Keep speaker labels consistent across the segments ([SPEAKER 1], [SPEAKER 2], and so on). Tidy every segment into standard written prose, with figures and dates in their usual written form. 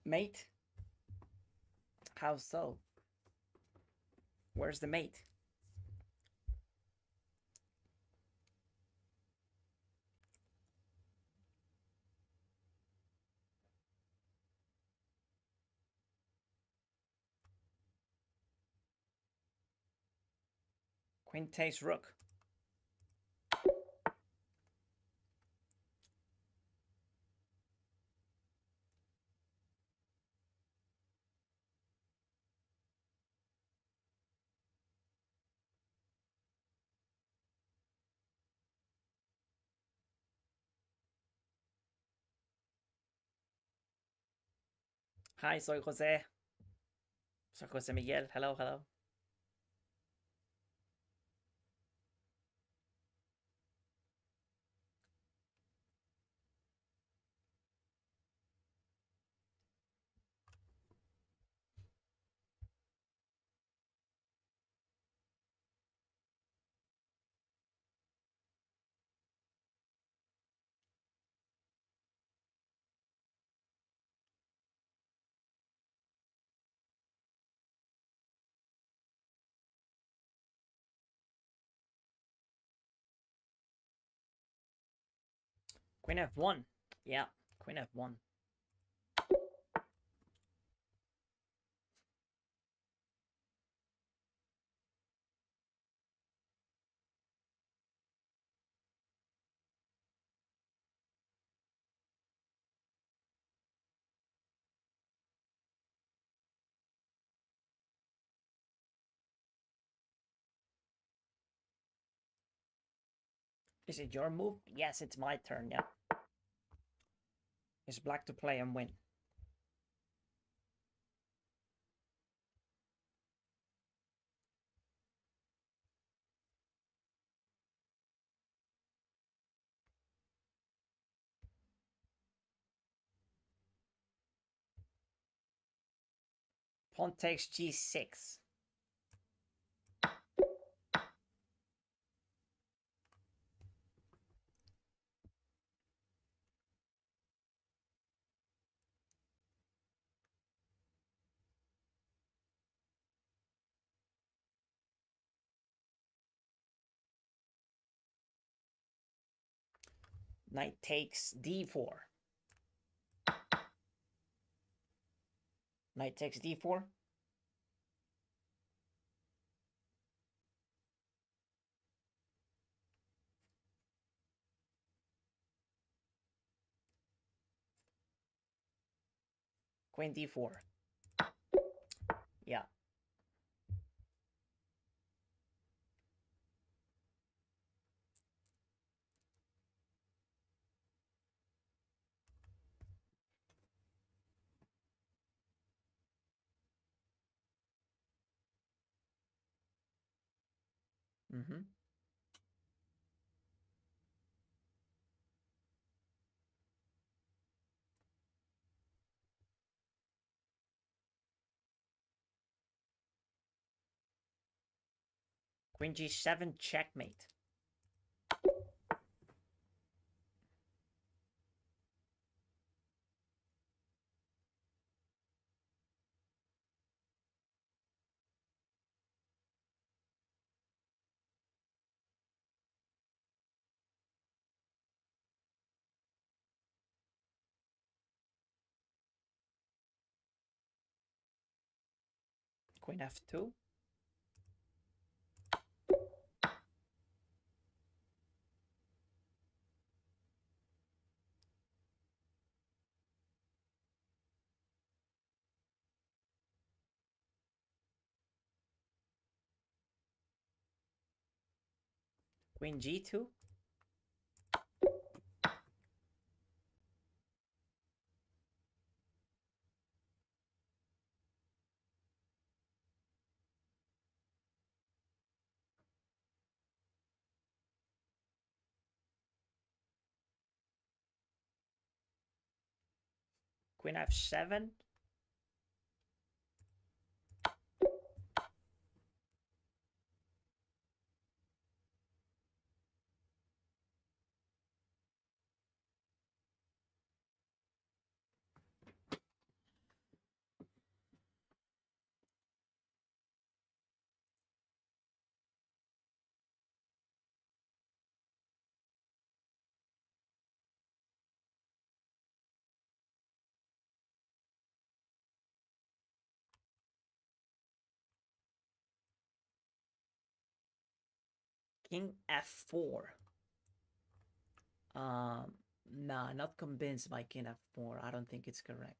[SPEAKER 1] Mate? How so? Where's the mate? Queen takes rook. Hi, soy Jose. Soy Jose Miguel. Hello, hello. Queen F1. Yeah, Queen F1. Is it your move? Yes, it's my turn, yeah. It's black to play and win. Pawn takes g6. Knight takes d4. Knight takes d4. Queen d4. Yeah. Mm-hmm. Queen g7, checkmate. Queen f2. Queen g2. Queen f7. King f4. Nah, not convinced by king f4. I don't think it's correct.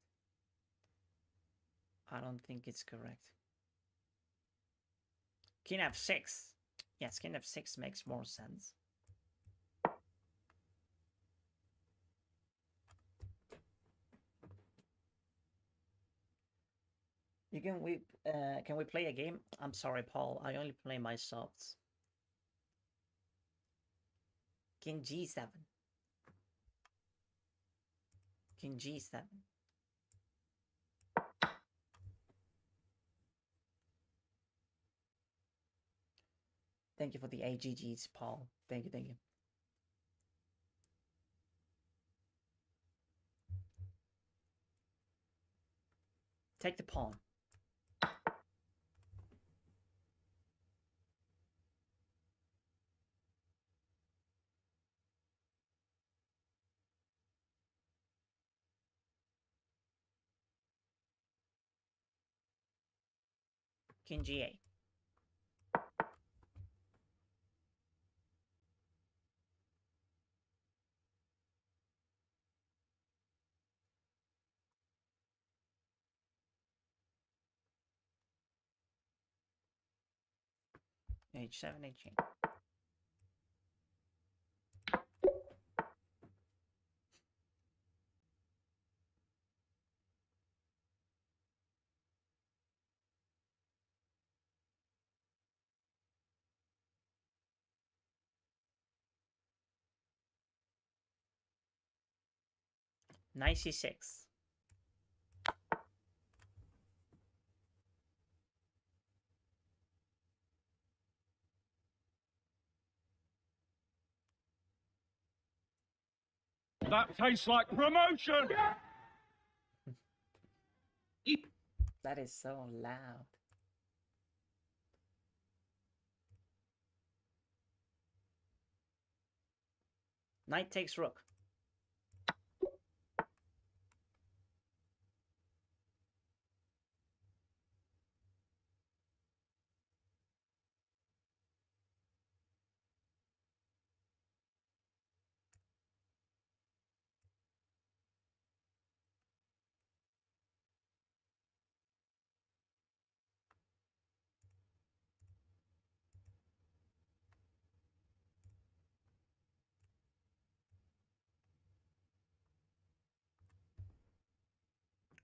[SPEAKER 1] I don't think it's correct. King f6. Yes, king f6 makes more sense. You can we play a game? I'm sorry, Paul. I only play my softs. King g7. King g7. Thank you for the AGGs, Paul. Thank you, thank you. Take the pawn. King g8. h7, h8. Knight c6.
[SPEAKER 2] that tastes like promotion!
[SPEAKER 1] That is so loud. Knight takes rook.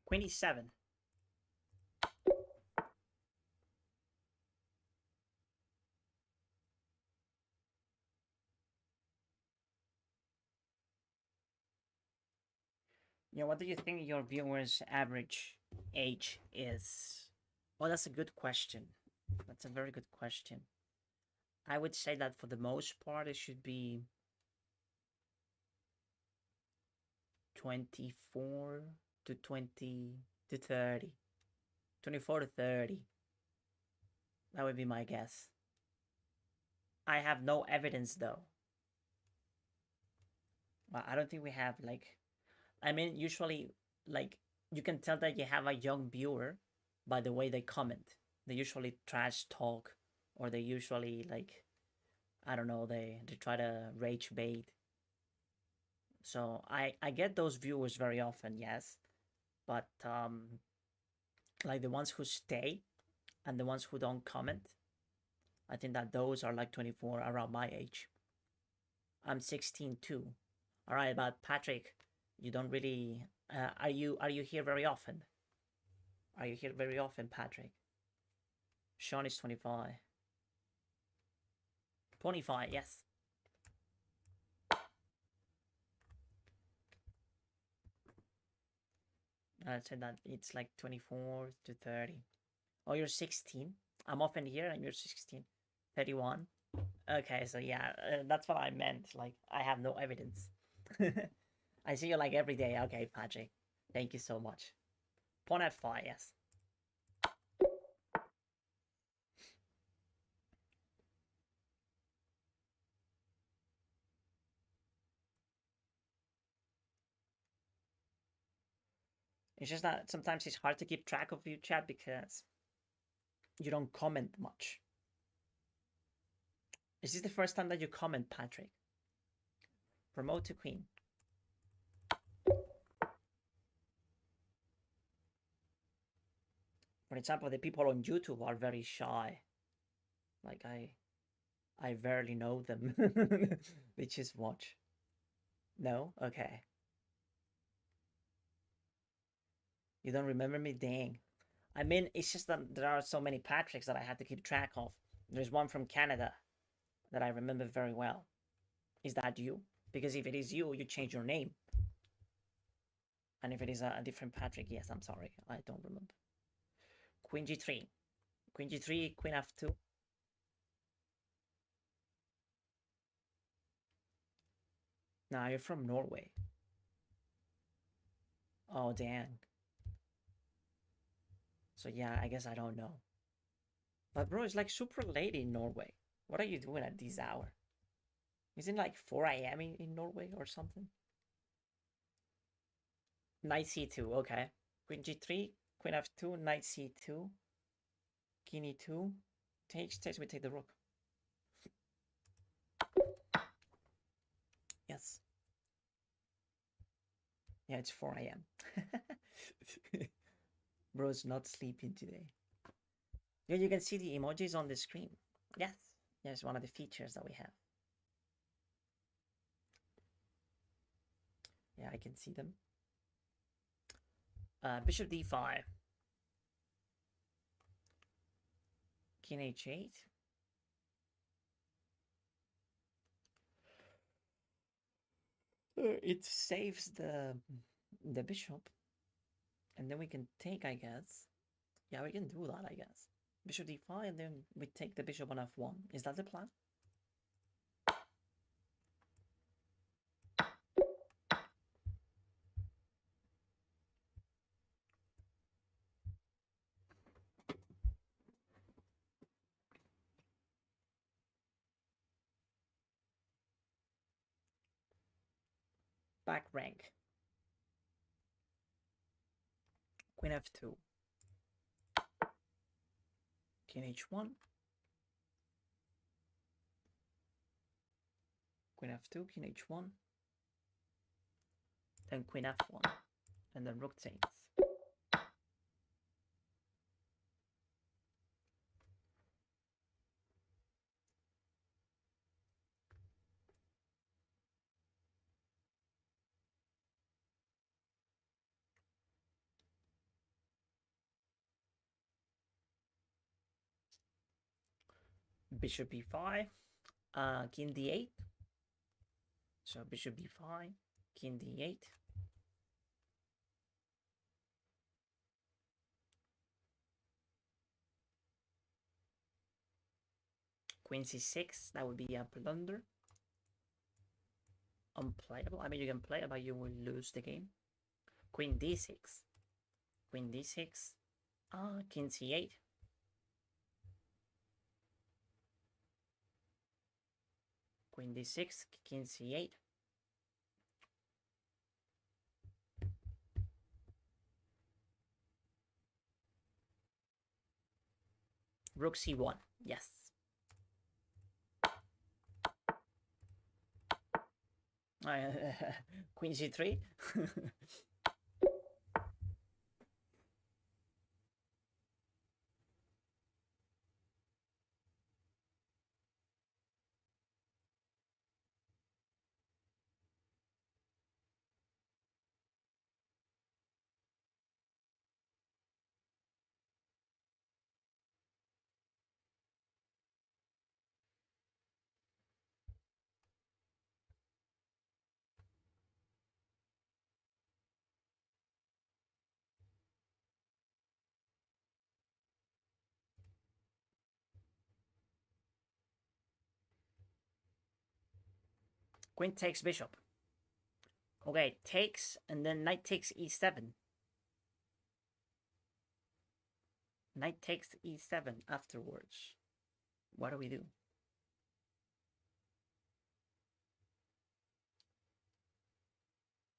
[SPEAKER 1] Queen e7. Yeah, what do you think your viewers' average age is? Well, that's a good question. That's a very good question. I would say that for the most part, it should be 24 to 20 to 30. 24 to 30. That would be my guess. I have no evidence though. Well, I don't think we have like, I mean, usually like you can tell that you have a young viewer by the way they comment. They usually trash talk, or they usually like, I don't know, they try to rage bait. So I get those viewers very often, yes, but like the ones who stay and the ones who don't comment, I think that those are like 24, around my age. I'm 16 too. All right, but Patrick, you don't really. Are you here very often? Are you here very often, Patrick? Sean is 25. 25, yes. I'd say that it's like 24 to 30. Oh, you're 16? I'm often here and you're 16. 31. Okay, so yeah, that's what I meant. Like, I have no evidence. I see you like every day. Okay, Patrick. Thank you so much. Pawn f5, yes. It's just that sometimes it's hard to keep track of your chat because you don't comment much. Is this the first time that you comment, Patrick? Promote to queen. For example, the people on YouTube are very shy. Like I barely know them. They just watch. No? Okay. You don't remember me? Dang. I mean, it's just that there are so many Patricks that I had to keep track of. There's one from Canada that I remember very well. Is that you? Because if it is you, you change your name. And if it is a different Patrick, yes, I'm sorry. I don't remember. Queen g3. Queen g3, queen f2. Nah, you're from Norway. Oh, dang. So yeah, I guess I don't know. But bro, it's like super late in Norway. What are you doing at this hour? Isn't it like 4 a.m. in Norway or something? Knight c2, okay. Queen g3, queen f2, knight c2, king e2. Takes, we take the rook. Yes. Yeah, it's 4 a.m. Bro's not sleeping today. Yeah, you can see the emojis on the screen. Yes. Yes, one of the features that we have. Yeah, I can see them. Bishop d5. King h8. It saves the bishop. And then we can take, I guess. Yeah, we can do that, I guess. Bishop d5, and then we take the bishop on f1. Is that the plan? back rank. Queen f2. King h1. Queen f2, king h1. Then queen f1. And then rook takes. Bishop e5. King d8. So bishop d5. King d8. Queen c6. That would be a blunder. Unplayable. I mean, you can play it, but you will lose the game. Queen d6. Queen d6. King c8. Queen d6. King c8. Rook c1. Yes. Queen c3. Queen takes bishop. Okay, takes, and then knight takes e7. Knight takes e7 afterwards. What do we do?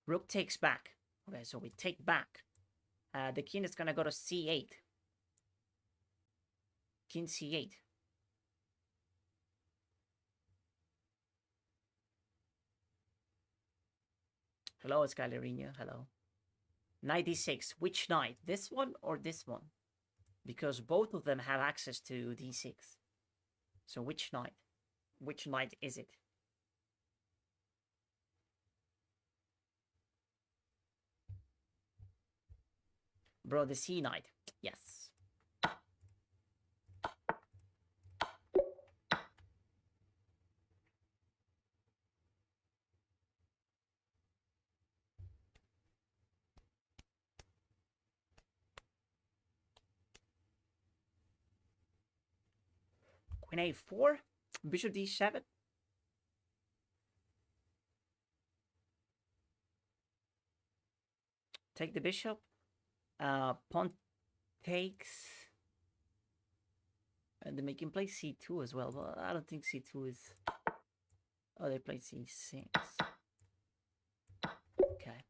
[SPEAKER 1] Rook takes back. Okay, so we take back. The king is gonna go to c8. King c8. Hello, Scalerina. Hello. Knight d6. Which knight? This one or this one? Because both of them have access to d6. So which knight? Which knight is it? Bro, the c knight. Yes. Queen a4. Bishop d7. Take the bishop. Pawn takes. And they can play c2 as well, but I don't think c2 is... Oh, they play c6. Okay.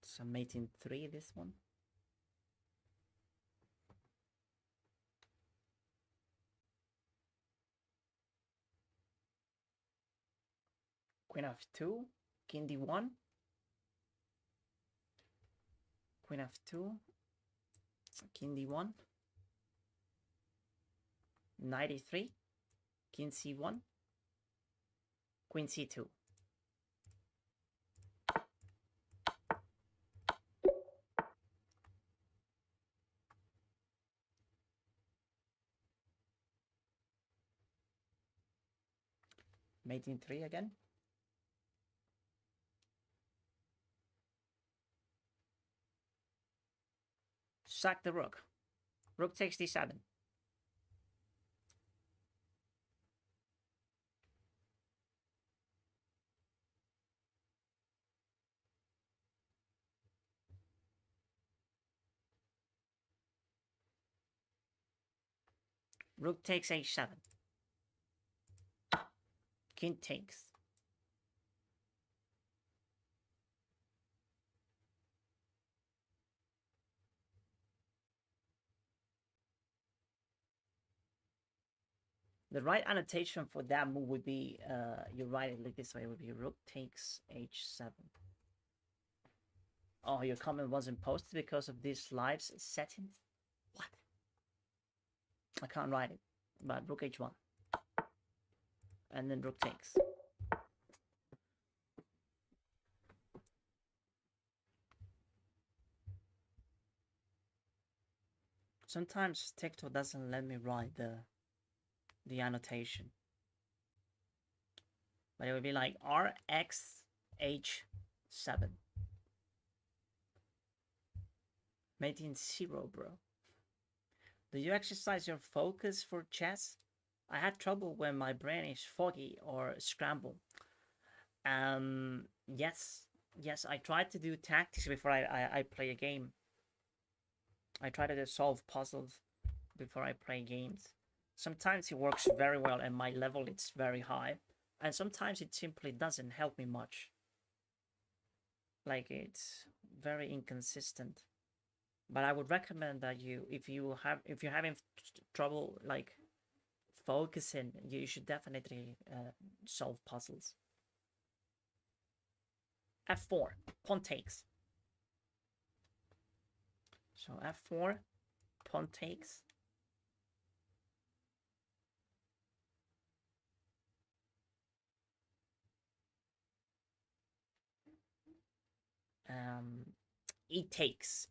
[SPEAKER 1] So mate in 3, this one. Queen f2. King d1. Queen f2. King d1. Knight e3. King c1. Queen c2. Mate in 3 again. Sack the rook. Rook takes d7. Rook takes h7. King takes. The right annotation for that move would be, you write it like this way, it would be rook takes h7. Oh, your comment wasn't posted because of this live's settings? What? I can't write it, but rook h1. And then rook takes. Sometimes TikTok doesn't let me write the annotation. But it would be like RXH7. Made in 0, bro. Do you exercise your focus for chess? I had trouble when my brain is foggy or scrambled. Yes, I try to do tactics before I play a game. I try to solve puzzles before I play games. Sometimes it works very well and my level is very high, and sometimes it simply doesn't help me much. Like, it's very inconsistent. But I would recommend that if you're having trouble like focusing, you should definitely solve puzzles. F4, pawn takes. So F4, pawn takes. It takes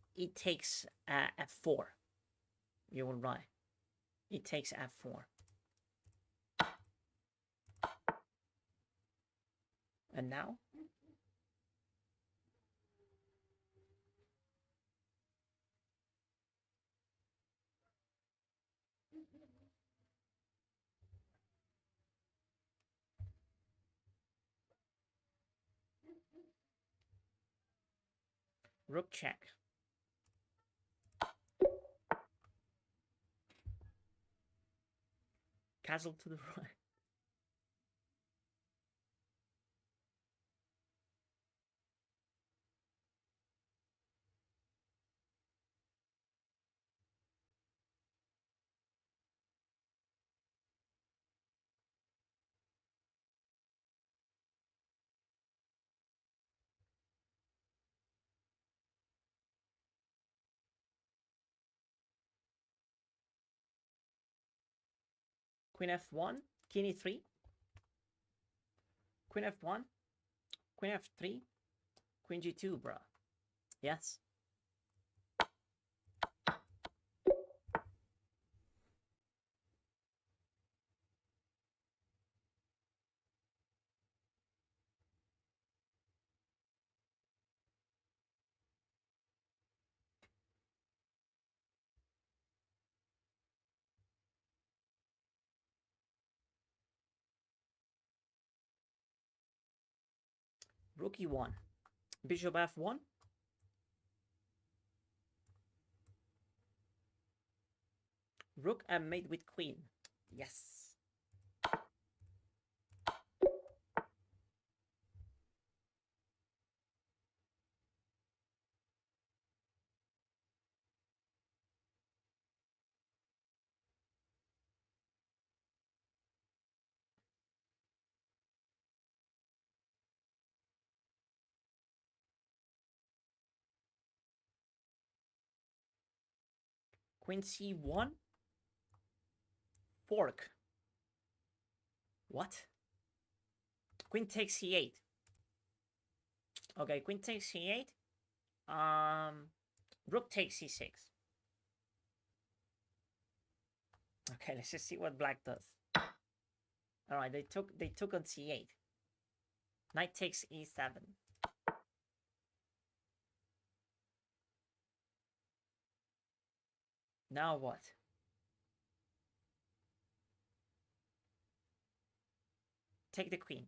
[SPEAKER 1] F4. You will write. It takes F4. And now? Rook check. Castle to the right. Queen F1, King E3. Queen F1, Queen F3, Queen G2, bro. Yes. Rook E1. Bishop F1. Rook and mate with queen. Yes. Queen C1. Fork. What? Queen takes C8. Okay, queen takes C8. Rook takes C6. Okay, let's just see what black does. All right, they took on C8. Knight takes E7. Now what? Take the queen.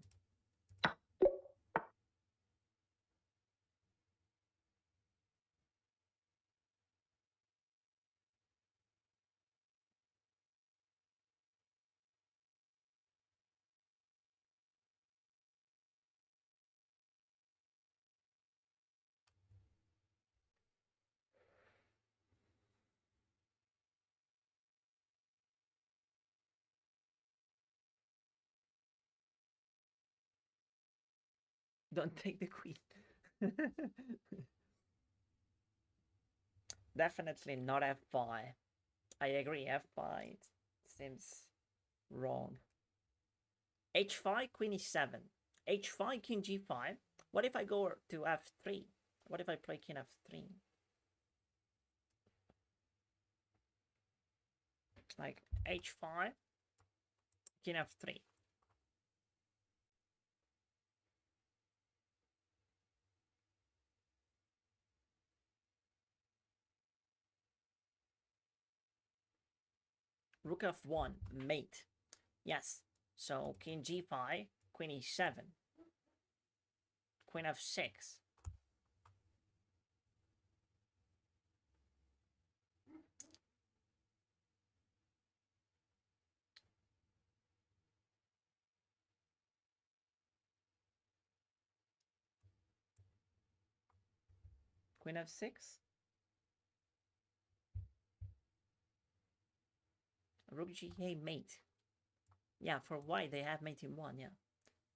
[SPEAKER 1] Don't take the queen. Definitely not f5. I agree, f5 seems wrong. h5, queen e7. h5, king g5. What if I go to f3? What if I play king f3? Like h5, king f3. Rook f1, mate. Yes. So king g5, queen e7, queen f6. Queen f6. Rook g8, mate. Yeah, for white they have mate in 1, yeah.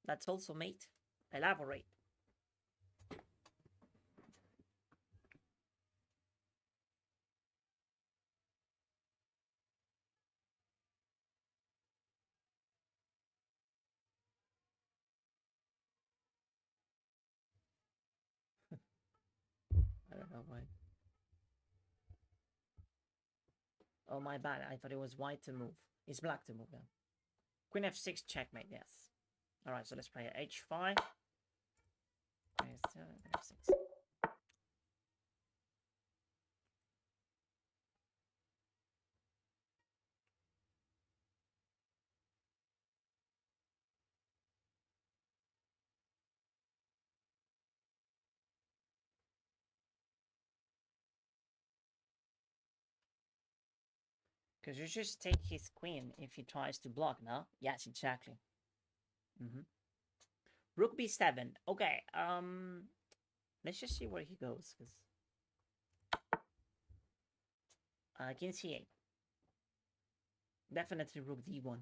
[SPEAKER 1] That's also mate. Elaborate. I don't know why. Oh, my bad. I thought it was white to move. It's black to move now. Queen f6, checkmate, yes. Alright, so let's play h5. F6. Because you just take his queen if he tries to block, no? Yes, exactly. Rook b7. Okay, let's just see where he goes, because king c8. Definitely rook d1.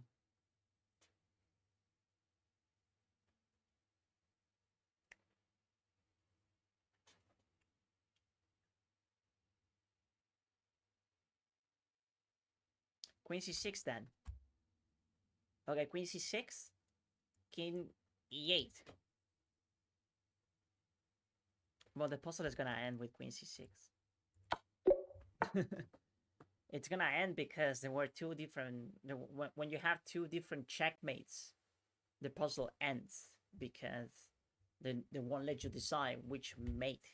[SPEAKER 1] Queen c6 then. Okay, queen c6, king e8. Well, the puzzle is gonna end with queen c6. It's gonna end because there were two different... When you have two different checkmates, the puzzle ends because they won't let you decide which mate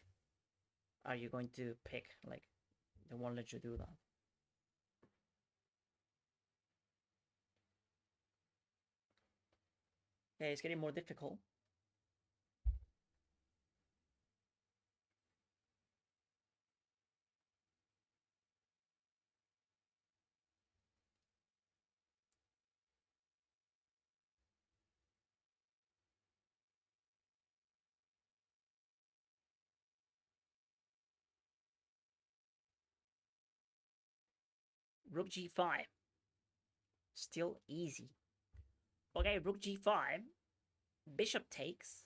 [SPEAKER 1] are you going to pick. Like, they won't let you do that. Okay, it's getting more difficult. Rook g5. Still easy. Okay, rook g5. Bishop takes.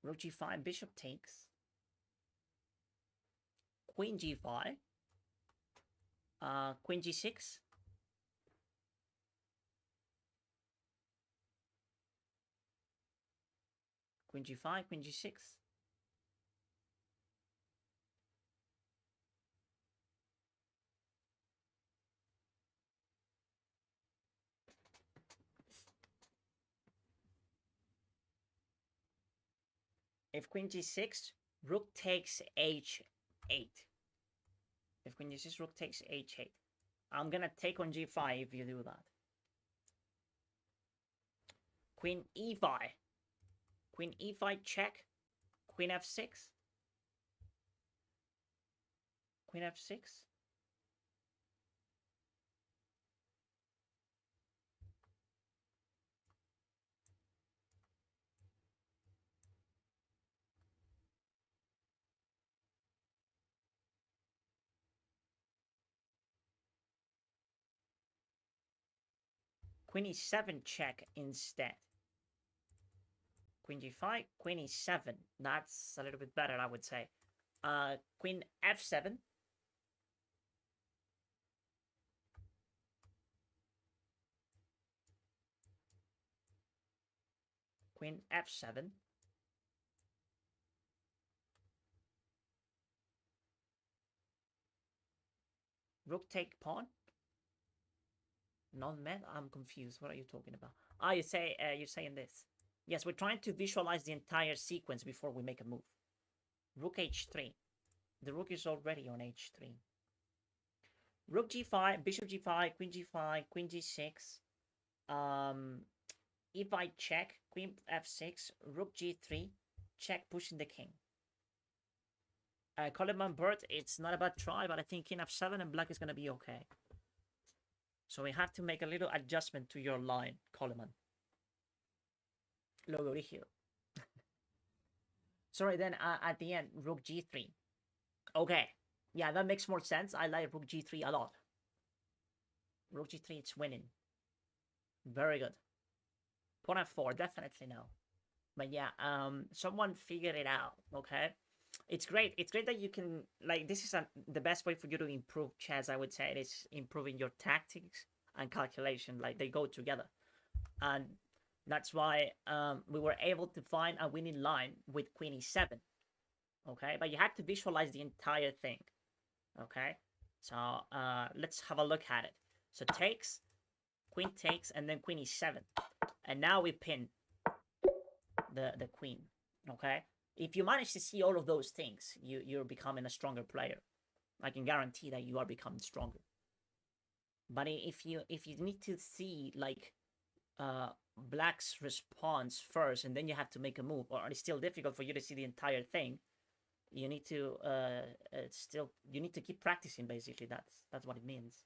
[SPEAKER 1] Rook g5, bishop takes. Queen g5. Queen g6. Queen g5, queen g6. If queen g6, rook takes h8. If queen g6, rook takes h8. I'm gonna take on g5 if you do that. Queen e5. Queen e5 check. Queen f6. Queen f6. queen e7 check instead. Queen g5, queen e7. That's a little bit better, I would say. Queen f7. Queen f7. Rook take pawn. Non-met? I'm confused. What are you talking about? Ah, you're saying this. Yes, we're trying to visualize the entire sequence before we make a move. Rook h3. The rook is already on h3. Rook g5, bishop g5, queen g5, queen g6. If I check, queen f6, rook g3, check pushing the king. Coleman Bird, it's not a bad try, but I think king f7 and black is going to be okay. So we have to make a little adjustment to your line, Coleman. Lo original. Sorry, then at the end, rook g3. Okay. Yeah, that makes more sense. I like rook g3 a lot. Rook g3, it's winning. Very good. Pawn f4, definitely no. But yeah, someone figured it out, okay? It's great. It's great that you can, like, this is the best way for you to improve chess, I would say. It is improving your tactics and calculation. Like, they go together. And that's why we were able to find a winning line with queen e7, okay? But you have to visualize the entire thing, okay? So let's have a look at it. So takes, and then queen e7. And now we pin the queen, okay? If you manage to see all of those things, you're becoming a stronger player. I can guarantee that you are becoming stronger. But if you need to see like black's response first, and then you have to make a move, or it's still difficult for you to see the entire thing, you need to you need to keep practicing. Basically, that's what it means.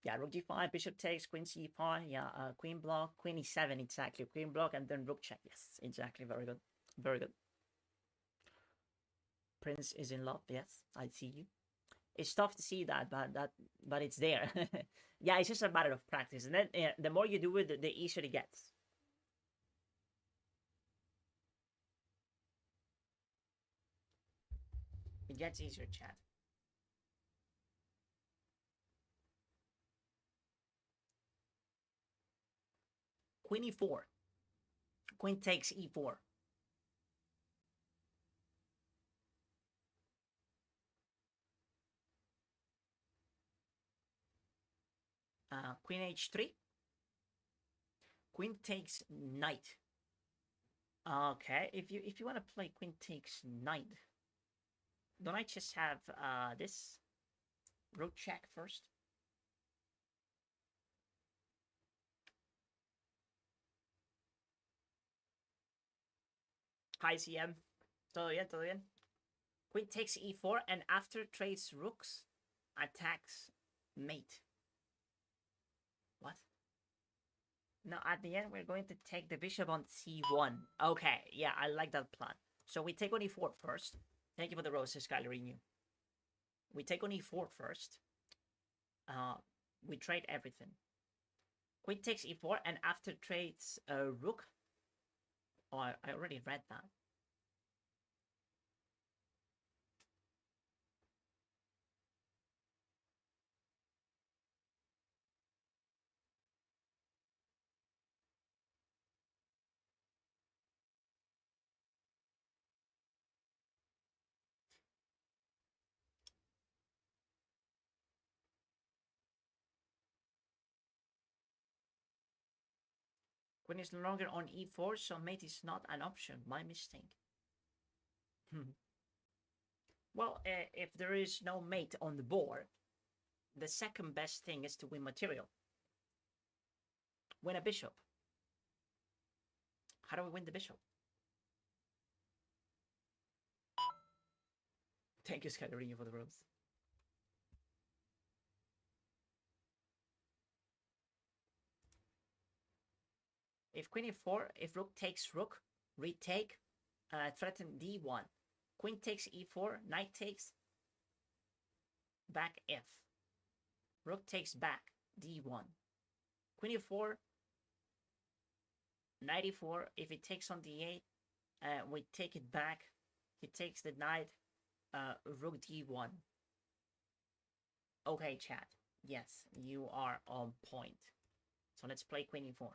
[SPEAKER 1] Yeah, rook g5, bishop takes, queen c5, yeah, queen block, queen e7, exactly, queen block, and then rook check. Yes, exactly, very good, very good. Prince is in love. Yes, I see you. It's tough to see that, but it's there. Yeah, it's just a matter of practice, and then the more you do it, the easier it gets. It gets easier, chat. Queen e4. Queen takes e4. Queen h3. Queen takes knight. Okay, if you want to play queen takes knight, don't I just have this rook check first? Hi CM, todo bien, todo bien. Queen takes e4, and after trades rooks, attacks mate. What? No, at the end we're going to take the bishop on c1. Okay, yeah, I like that plan. So we take on e4 first. Thank you for the roses, Skyler Renew. We take on e4 first. We trade everything. Queen takes e4, and after trades rook. Oh, I already read that. Queen is no longer on e4, so mate is not an option. My mistake. Well, if there is no mate on the board, the second best thing is to win material. Win a bishop. How do we win the bishop? Thank you, Scalorino, for the rose. If queen e4, if rook takes rook, retake, threaten d1. Queen takes e4, knight takes back f. Rook takes back d1. Queen e4, knight e4. If it takes on d8, we take it back. He takes the knight, rook d1. Okay, chat. Yes, you are on point. So let's play queen e4.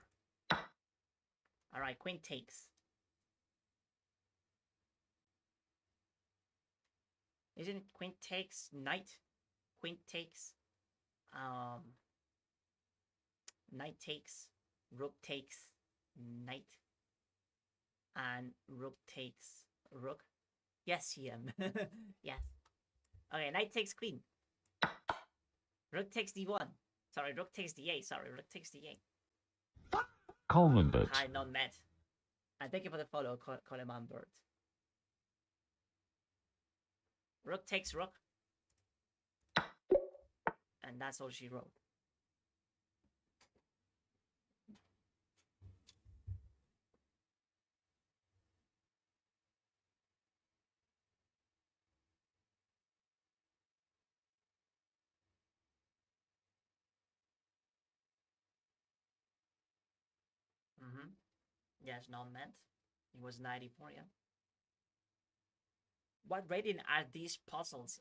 [SPEAKER 1] All right, queen takes. Isn't it queen takes knight? Queen takes, knight takes, rook takes, knight, and rook takes rook. Yes, CM. Yes. Okay, knight takes queen. Rook takes d1. Sorry, rook takes d8. Sorry, rook takes d8.
[SPEAKER 2] Coleman Bird.
[SPEAKER 1] Hi, not met. And thank you for the follow, Coleman Bird. Rook takes rook. And that's all she wrote. Mm-hmm. Yes, not meant. It was 94, yeah. What rating are these puzzles?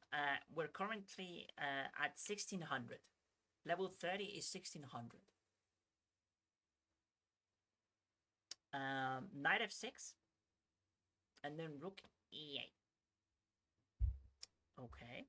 [SPEAKER 1] We're currently at 1600. Level 30 is 1600. Knight f6. And then rook e8. Okay.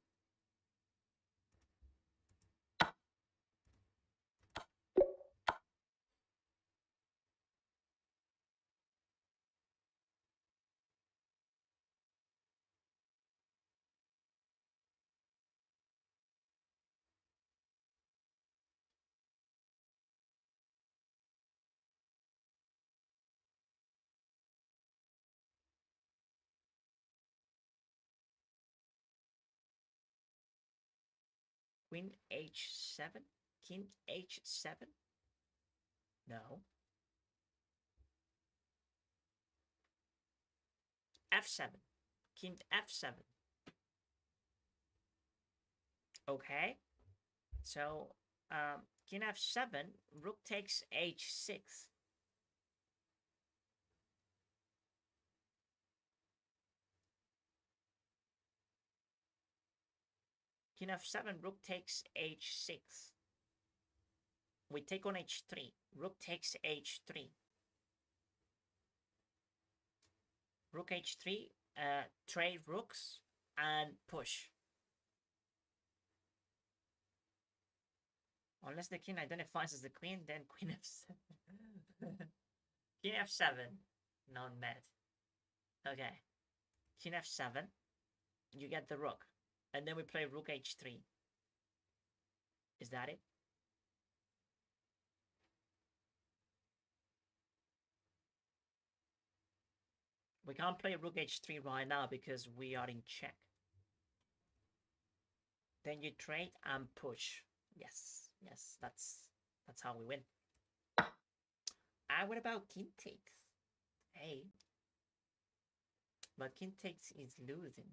[SPEAKER 1] Queen h7? King h7? No. f7. King f7. Okay. So, king f7, rook takes h6. King f7, rook takes h6. We take on h3. Rook takes h3. Rook h3, trade rooks, and push. Unless the king identifies as the queen, then queen f7. King f7, non-met. Okay. King f7, you get the rook. And then we play rook h3. Is that it? We can't play rook h3 right now because we are in check. Then you trade and push. Yes, yes, that's how we win. What about king takes? Hey. But king takes is losing.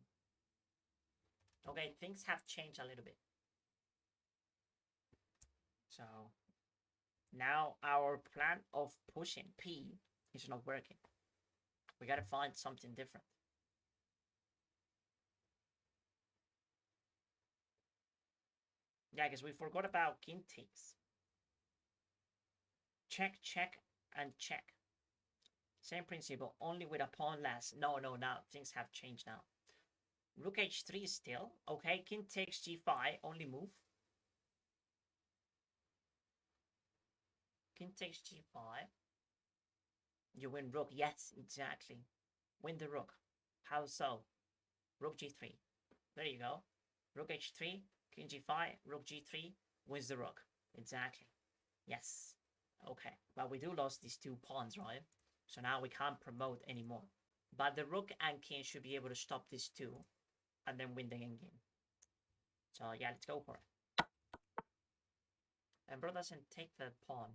[SPEAKER 1] Okay, things have changed a little bit. So now our plan of pushing P is not working. We gotta find something different. Yeah, because we forgot about king takes. Check, check, and check. Same principle, only with a pawn less. No, now things have changed now. Rook h3 still. Okay, king takes g5, only move. King takes g5. You win rook. Yes, exactly. Win the rook. How so? Rook g3. There you go. Rook h3, king g5, rook g3, wins the rook. Exactly. Yes. Okay. But we do lose these two pawns, right? So now we can't promote anymore. But the rook and king should be able to stop these two and then win the endgame. So yeah, let's go for it. And bro doesn't take the pawn.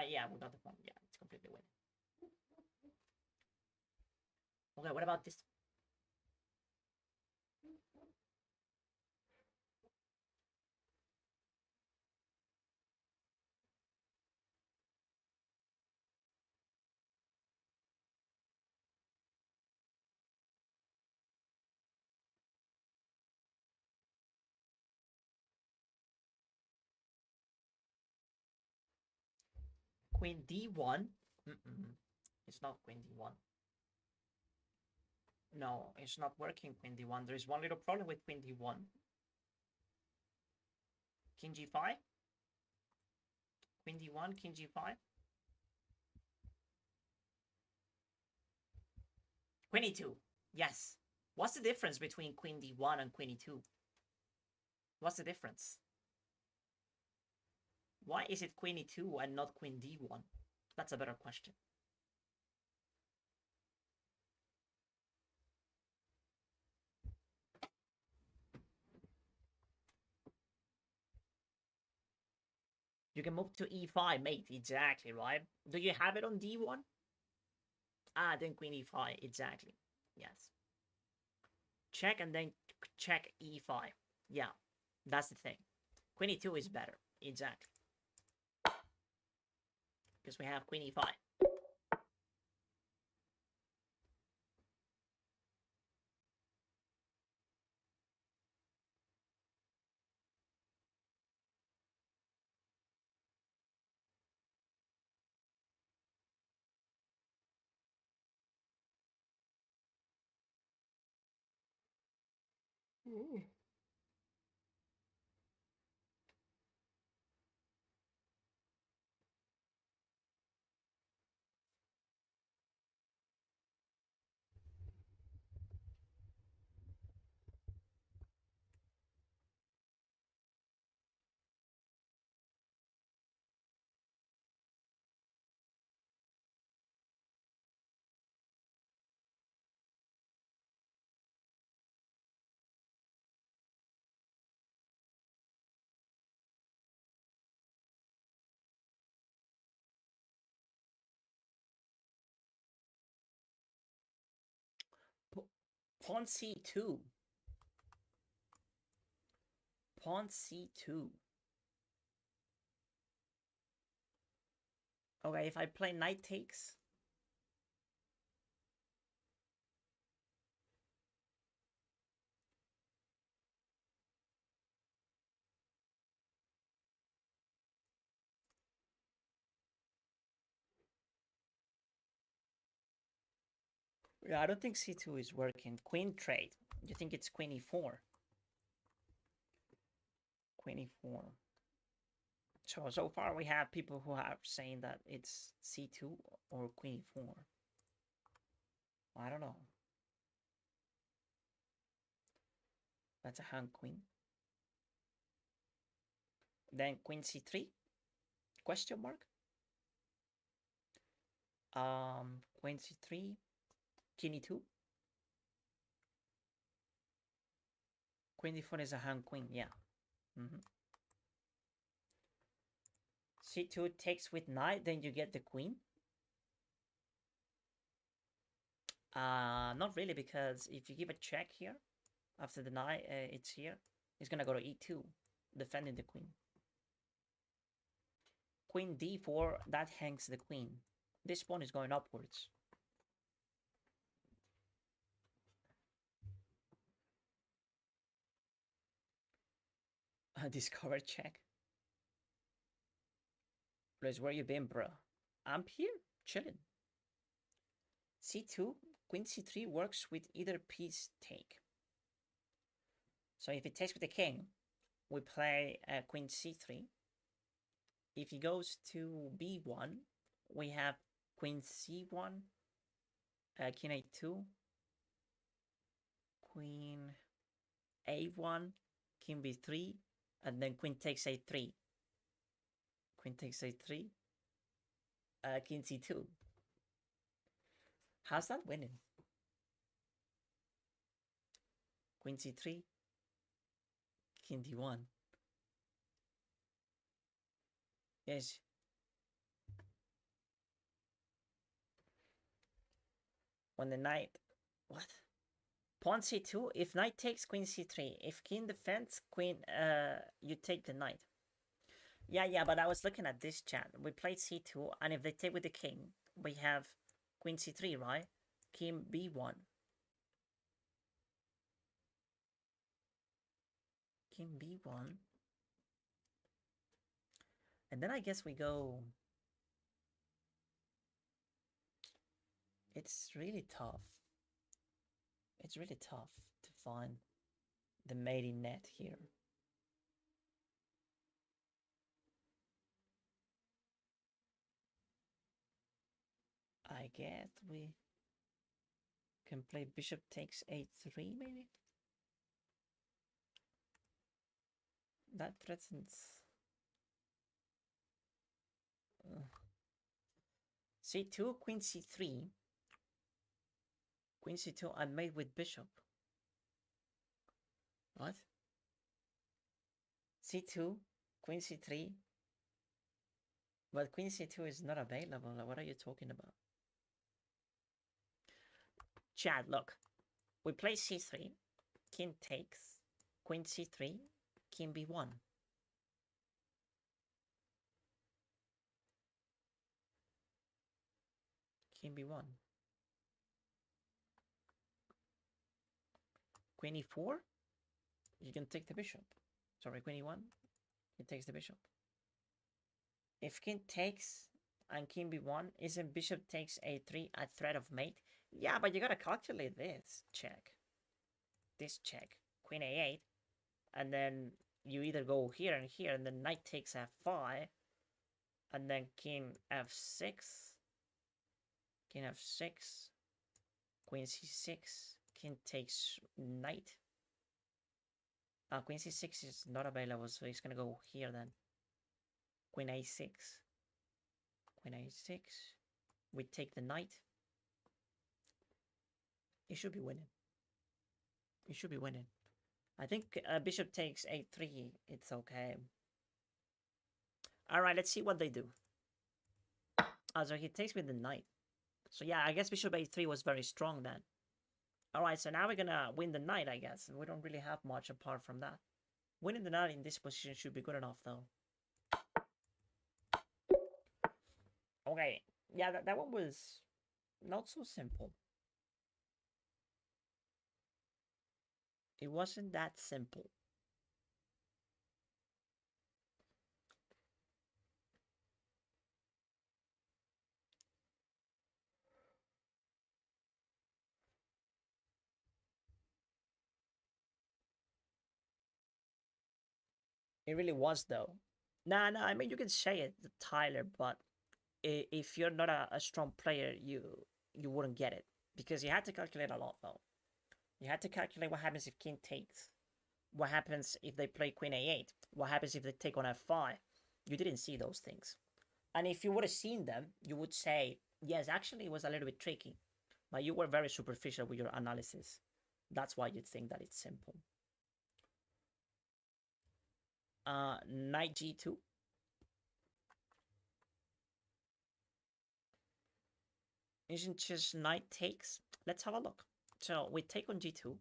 [SPEAKER 1] Yeah, we got the pawn. Yeah, it's completely winning. Okay, what about this? Queen d1. It's not queen d1. No, it's not working queen d1. There is one little problem with queen d1. King g5. Queen d1, king g5. Queen e2. Yes. What's the difference between queen d1 and queen e2? What's the difference? Why is it queen e2 and not queen d1? That's a better question. You can move to e5, mate. Exactly, right? Do you have it on d1? Ah, then queen e5. Exactly. Yes. Check and then check e5. Yeah, that's the thing. Queen e2 is better. Exactly. Because we have queen e5. Pawn c2. Pawn c2. Okay, if I play knight takes. Yeah, I don't think c2 is working. Queen trade. You think it's queen e4? Queen e4. So far we have people who are saying that it's c2 or queen e4. I don't know. That's a hung queen. Then queen c3? Question mark? Queen c3, king e2. Queen d4 is a hung queen, yeah. C2 takes with knight, then you get the queen. Not really, because if you give a check here, after the knight, it's here, it's gonna go to e2, defending the queen. Queen d4, that hangs the queen. This pawn is going upwards. Discover check. Liz, where you been, bro? I'm here, chilling. c2, queen c3 works with either piece take. So if it takes with the king, we play queen c3. If he goes to b1, we have queen c1, king a2, queen a1, king b3, and then queen takes a3. Queen takes a3, king c2. How's that winning? Queen c3, king d1. Yes. When the knight... What? Pawn c2, if knight takes, queen c3. If king defends, queen, you take the knight. Yeah, but I was looking at this chat. We played c2, and if they take with the king, we have queen c3, right? King b1. King b1. And then I guess we go It's really tough. It's really tough to find the mating net here. I guess we can play bishop takes a3 maybe? That threatens... c2, queen c3. Queen c2, I made with bishop. What? c2, queen c3. But queen c2 is not available. What are you talking about? Chad, look. We play c3. King takes. Queen c3. King b1. King b1. Queen e4. You can take the bishop. Sorry, queen e1. He takes the bishop. If king takes and king b1, isn't bishop takes a3 a threat of mate? Yeah, but you gotta calculate this. Check. This check. Queen a8. And then you either go here, and then knight takes f5. And then king f6. King f6. Queen c6. King takes knight. Queen c6 is not available, so he's gonna go here then. Queen a6. Queen a6. We take the knight. He should be winning. He should be winning. I think bishop takes a3. It's okay. All right, let's see what they do. So he takes with the knight. So yeah, I guess bishop a3 was very strong then. All right, so now we're gonna win the knight, I guess. We don't really have much apart from that. Winning the knight in this position should be good enough, though. Okay, yeah, that one was not so simple. It wasn't that simple. It really was, though. Nah, I mean, you can say it, Tyler, but if you're not a strong player, you wouldn't get it. Because you had to calculate a lot, though. You had to calculate what happens if king takes. What happens if they play queen a8? What happens if they take on f5? You didn't see those things. And if you would have seen them, you would say, yes, actually it was a little bit tricky. But you were very superficial with your analysis. That's why you think that it's simple. Knight g2. Isn't just knight takes? Let's have a look. So we take on g2.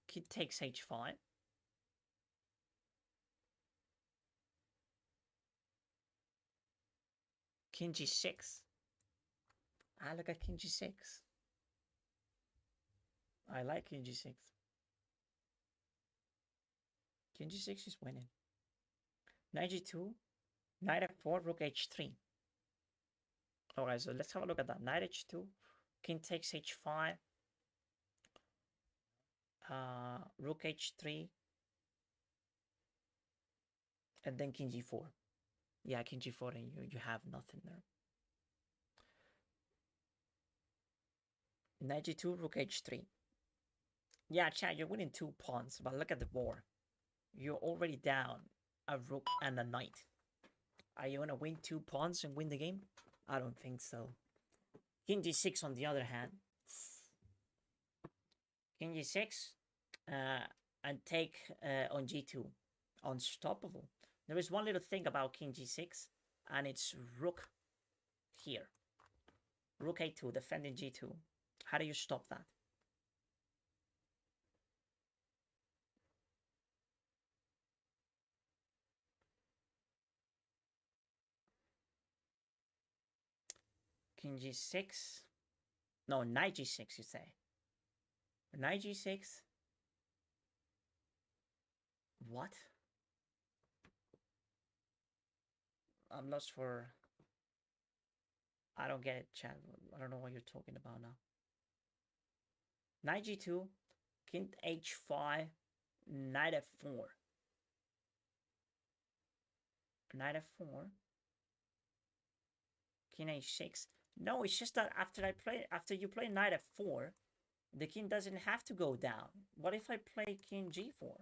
[SPEAKER 1] King takes h5. King g6. Look at king g6. I like king g6. King g6 is winning. Knight g2. Knight f4, rook h3. Alright, so let's have a look at that. Knight h2. King takes h5. Rook h3. And then king g4. Yeah, king g4 and you have nothing there. Knight g2, rook h3. Yeah, Chad, you're winning 2 pawns, but look at the board. You're already down a rook and a knight. Are you gonna win 2 pawns and win the game? I don't think so. King g6 on the other hand. King g6 and take on g2. Unstoppable. There is one little thing about king g6, and it's rook here. Rook a2, defending g2. How do you stop that? King g6. No, knight g6, you say. Knight g6. What? I'm lost for... I don't get it, Chad. I don't know what you're talking about now. Knight g2, king h5, knight f4. Knight f4, king h6. No, it's just that after you play knight f4, the king doesn't have to go down. What if I play king g4?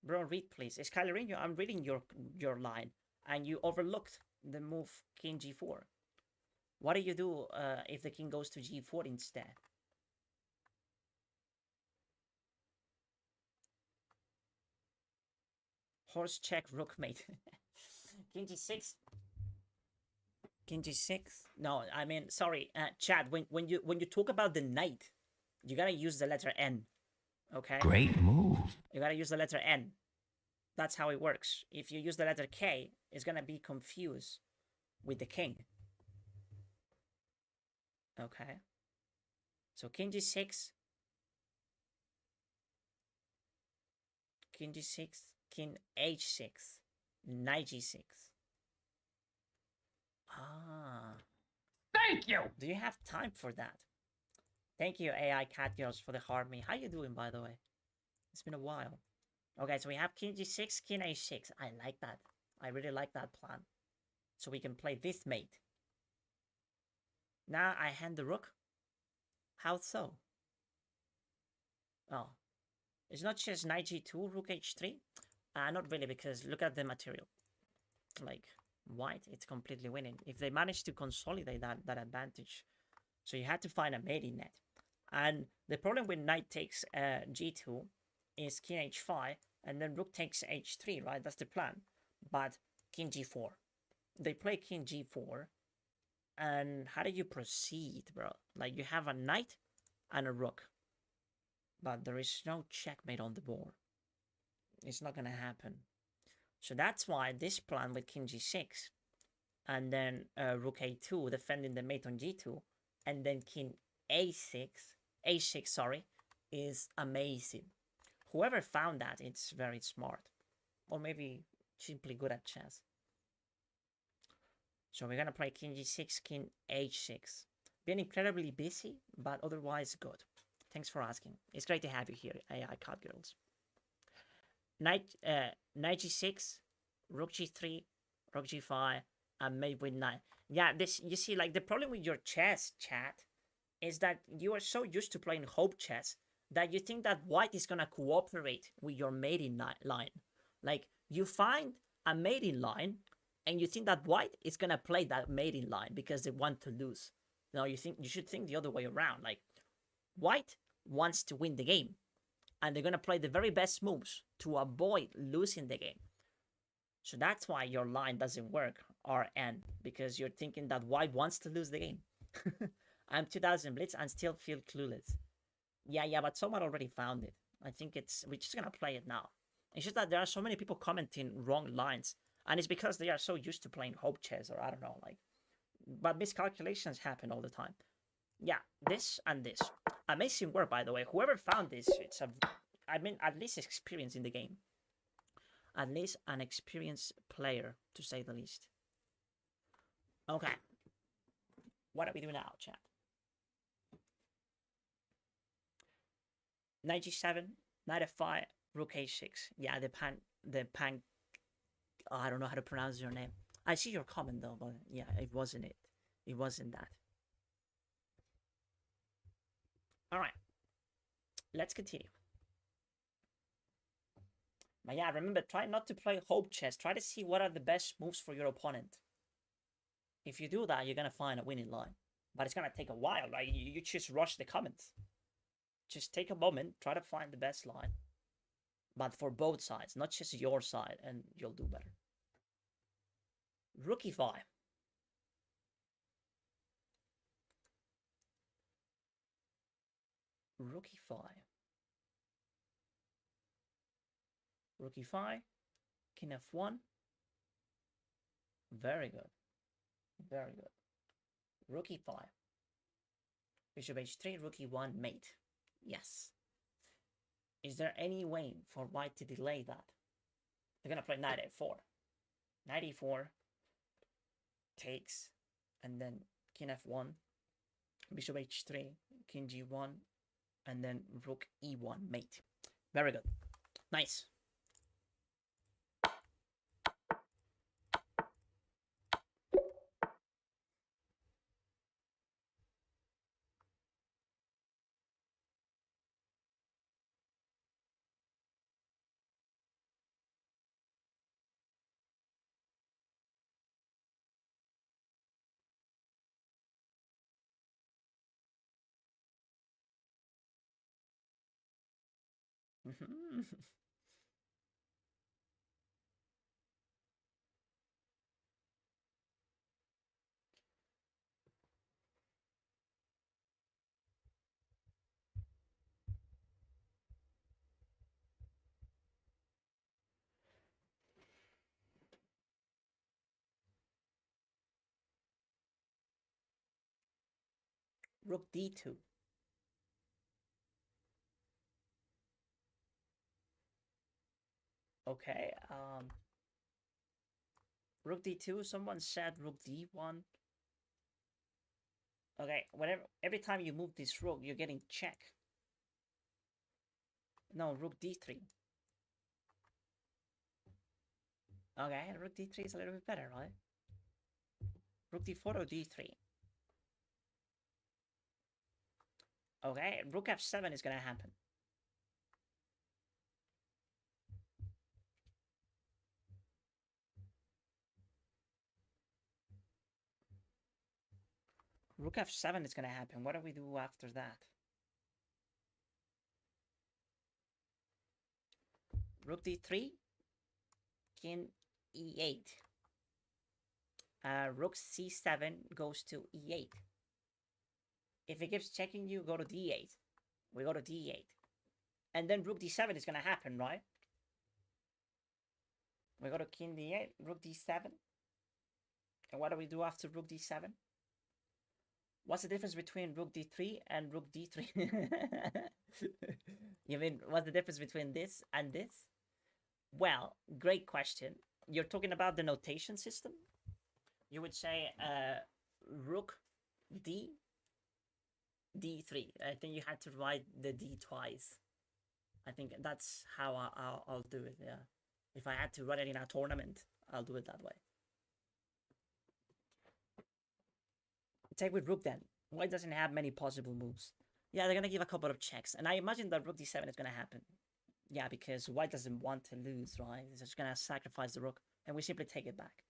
[SPEAKER 1] Bro, read please. Skylarino, I'm reading your line, and you overlooked the move king g4. What do you do if the king goes to g4 instead? Horse check, rook mate. King g6. King g6. No, I mean, sorry, Chad. When you talk about the knight, you gotta use the letter N. Okay.
[SPEAKER 3] Great move.
[SPEAKER 1] You gotta use the letter N. That's how it works. If you use the letter K, it's gonna be confused with the king. Okay. So king g6. King g6. King h6. Knight g6. Ah.
[SPEAKER 2] Thank you.
[SPEAKER 1] Do you have time for that? Thank you, AI Cat Girls, for the hard me. How you doing, by the way? It's been a while. Okay, so we have king g6, king h6. I like that. I really like that plan. So we can play this mate. Now I hand the rook. How so? Oh. It's not just knight g2, rook h3? Not really, because look at the material. Like, white, it's completely winning. If they manage to consolidate that advantage. So you had to find a mating net. And the problem with knight takes g2 is king h5, and then rook takes h3, right? That's the plan. But king g4. They play king g4, and how do you proceed, bro? Like, you have a knight and a rook, but there is no checkmate on the board. It's not gonna happen. So that's why this plan with king g6, and then rook a2 defending the mate on g2, and then king a6, sorry, is amazing. Whoever found that, it's very smart, or maybe simply good at chess. So we're gonna play king g6, king h6. Been incredibly busy, but otherwise good. Thanks for asking. It's great to have you here, AI Cat Girls. Knight g6, rook g3, rook g5, and mate with knight. Yeah, this, you see, like, the problem with your chess, chat, is that you are so used to playing hope chess that you think that white is gonna cooperate with your mating line. Like, you find a mating line, and you think that white is gonna play that mating line because they want to lose. No, you should think the other way around. Like, white wants to win the game, and they're gonna play the very best moves to avoid losing the game. So that's why your line doesn't work, RN, because you're thinking that white wants to lose the game. I'm 2000 Blitz and still feel clueless. Yeah, but someone already found it. I think we're just gonna play it now. It's just that there are so many people commenting wrong lines, and it's because they are so used to playing hope chess, or I don't know, like, but miscalculations happen all the time. Yeah, this and this. Amazing work, by the way. Whoever found this, at least experience in the game. At least an experienced player, to say the least. Okay. What do we do now, chat? Knight g7, knight f5, rook h6. Yeah, I don't know how to pronounce your name. I see your comment though, but yeah, it wasn't it. It wasn't that. All right. Let's continue. But yeah, remember, try not to play hope chess. Try to see what are the best moves for your opponent. If you do that, you're gonna find a winning line. But it's gonna take a while, right? You just rush the comments. Just take a moment, try to find the best line. But for both sides, not just your side, and you'll do better. Rook e5. Rook e5. Rook e5. King f1. Very good. Very good. Rook e5. Bishop h3, rook e1, mate. Yes. Is there any way for white to delay that? They're gonna play knight a4. Knight e4 takes and then king f1, bishop h3, king g1, and then rook e1 mate. Very good. Nice. Rook d2. Okay. Rook d2. Someone said rook d1. Okay. Whenever every time you move this rook, you're getting check. No, rook d3. Okay, rook d3 is a little bit better, right? Rook d4 or d3. Okay, rook f7 is gonna happen. Rook f7 is gonna happen. What do we do after that? Rook d3, king e8. Rook c7 goes to e8. If it keeps checking you, go to d8. We go to d8. And then rook d7 is gonna happen, right? We go to king d8, rook d7. And what do we do after rook d7? What's the difference between rook d3 and rook d3? You mean, what's the difference between this and this? Well, great question. You're talking about the notation system? You would say rook d, d3. I think you had to write the d twice. I think that's how I'll do it, yeah. If I had to run it in a tournament, I'll do it that way. Take with rook then. White doesn't have many possible moves. Yeah, they're gonna give a couple of checks. And I imagine that rook d7 is gonna happen. Yeah, because white doesn't want to lose, right? It's just gonna sacrifice the rook. And we simply take it back.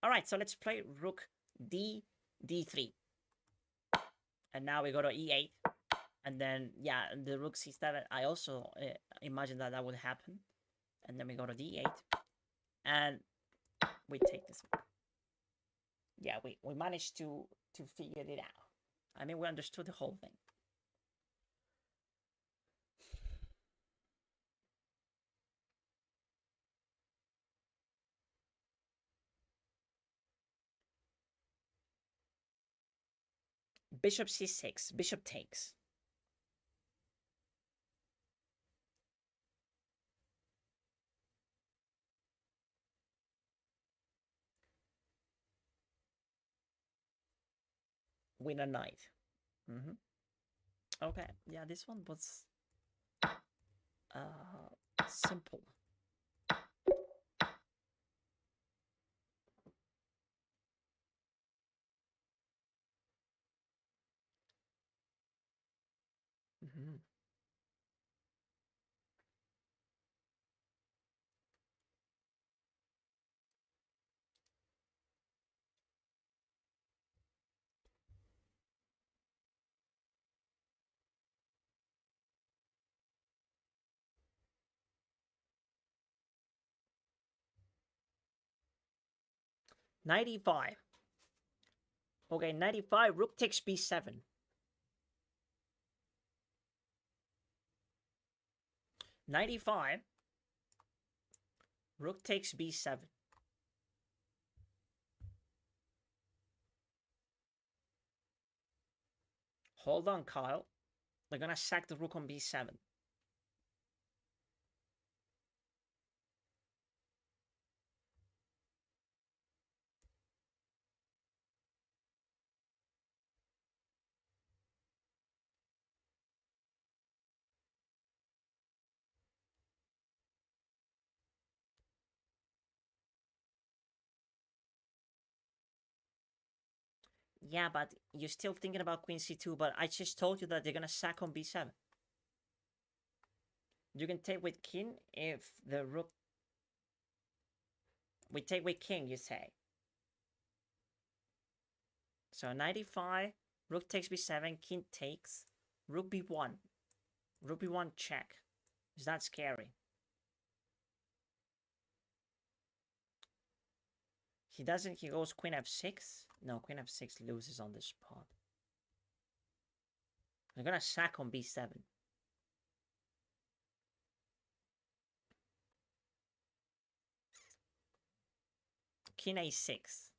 [SPEAKER 1] Alright, so let's play rook d, d3. And now we go to e8. And then, yeah, the rook c7, I also imagine that that would happen. And then we go to d8. And we take this one. Yeah, we managed to figure it out. I mean, we understood the whole thing. Bishop c6, bishop takes. Win a knight. Okay, yeah, this one was simple. Mm-hmm. '95. Okay, 95, rook takes b7. 95, rook takes b7. Hold on, Kyle. They're gonna sack the rook on b7. Yeah, but you're still thinking about queen c2, but I just told you that they're gonna sack on b7. You can take with king if the rook... We take with king, you say. So knight e5, rook takes b7, king takes, rook b1. Rook b1 check. Is that scary? He doesn't, he goes queen f6. No, queen f6 loses on this spot. I'm gonna sack on b7. King a6.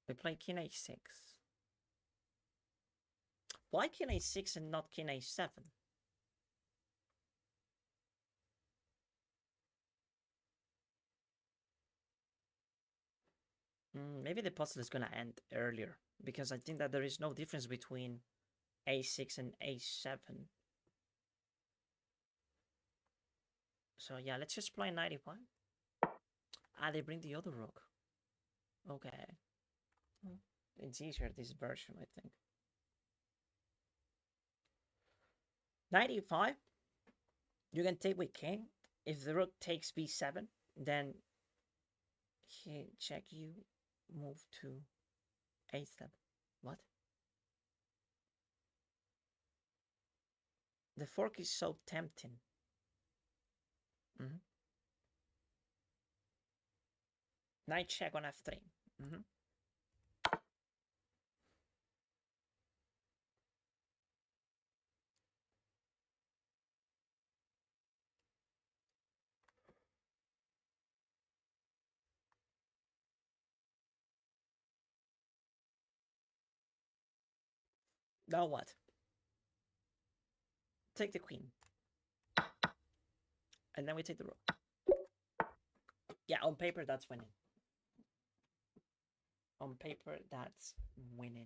[SPEAKER 1] We play king a6. Why king a6 and not king a7? Maybe the puzzle is gonna end earlier, because I think that there is no difference between a6 and a7. So yeah, let's just play 91. Ah, they bring the other rook. Okay. It's easier this version, I think. 95. You can take with king. If the rook takes b7, then he check, you move to a7. What? The fork is so tempting. Knight check on f3. Now what? Take the queen. And then we take the rook. Yeah, on paper, that's winning. On paper, that's winning.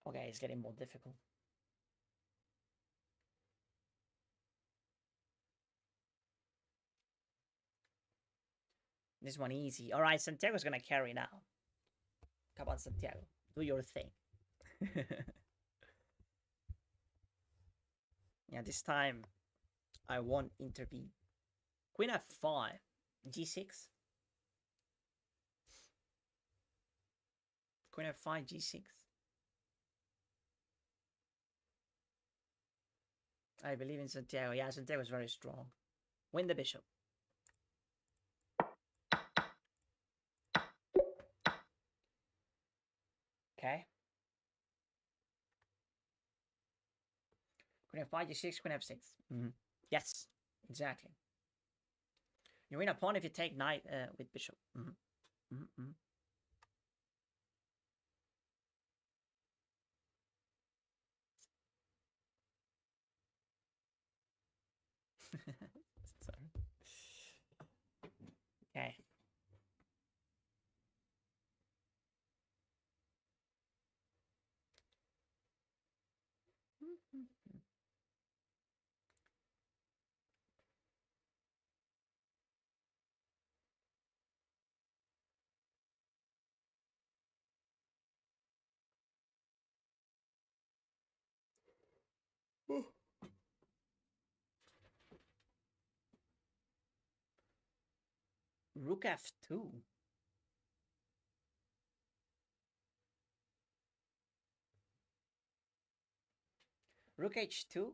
[SPEAKER 1] Okay, it's getting more difficult. This one easy. All right, Santiago's gonna carry now. Come on, Santiago. Do your thing. Yeah, this time I won't intervene. Queen f5. g6. Queen f5, g6. I believe in Santiago. Yeah, Santiago is very strong. Win the bishop. Okay. Queen f5, g6, queen f6. Yes, exactly. You win a pawn if you take knight with bishop. Sorry. Okay. Rook f2. Rook h2.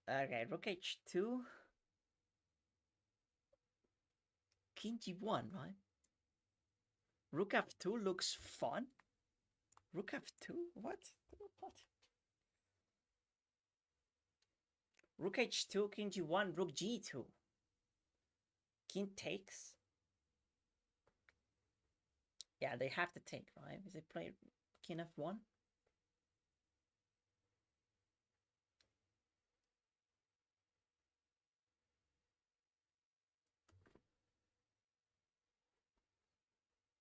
[SPEAKER 1] Okay, rook h2. King g1, right? Rook f2 looks fun. Rook f2? What? What? Rook h2, king g1, rook g2. King takes. Yeah, they have to take, right? Is it play king f1?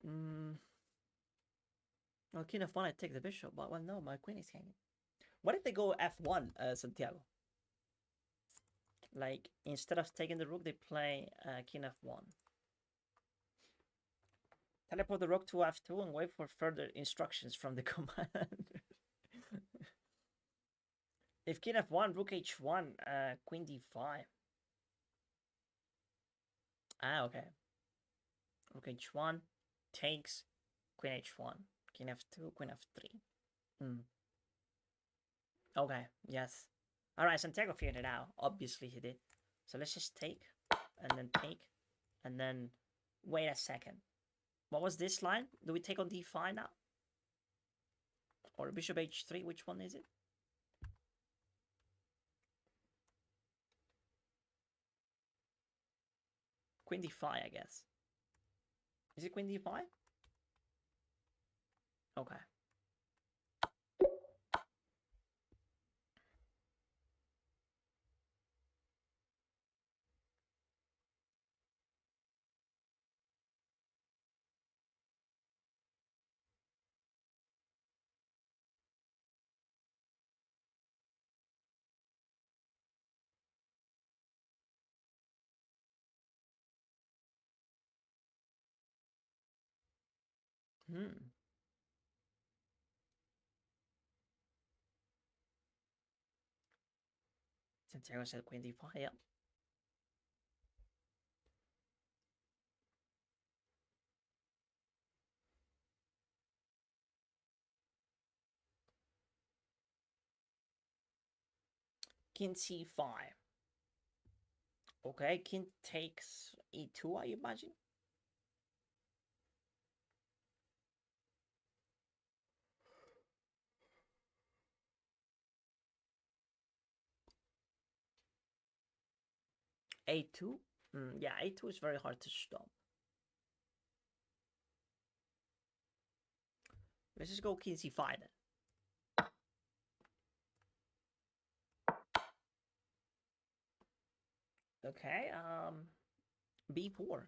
[SPEAKER 1] Mm, well, king f1, I take the bishop, but well, no, my queen is hanging. What if they go f1, Santiago? Like, instead of taking the rook, they play king f1. Teleport the rook to f2 and wait for further instructions from the commander. If king f1, rook h1, queen d5. Ah, okay. Rook h1 takes queen h1, king f2, queen f3. Mm. Okay, yes. All right, Santiago figured it out. Obviously, he did. So let's just take, and then take, and then wait a second. What was this line? Do we take on d5 now? Or bishop h3? Which one is it? Queen d5, I guess. Is it queen d5? Okay. Hmm. Santiago said queen d5, yeah. King c5. Okay, king takes e2, I imagine. a2? Yeah, a2 is very hard to stop. Let's just go king c5 then. Okay, b4.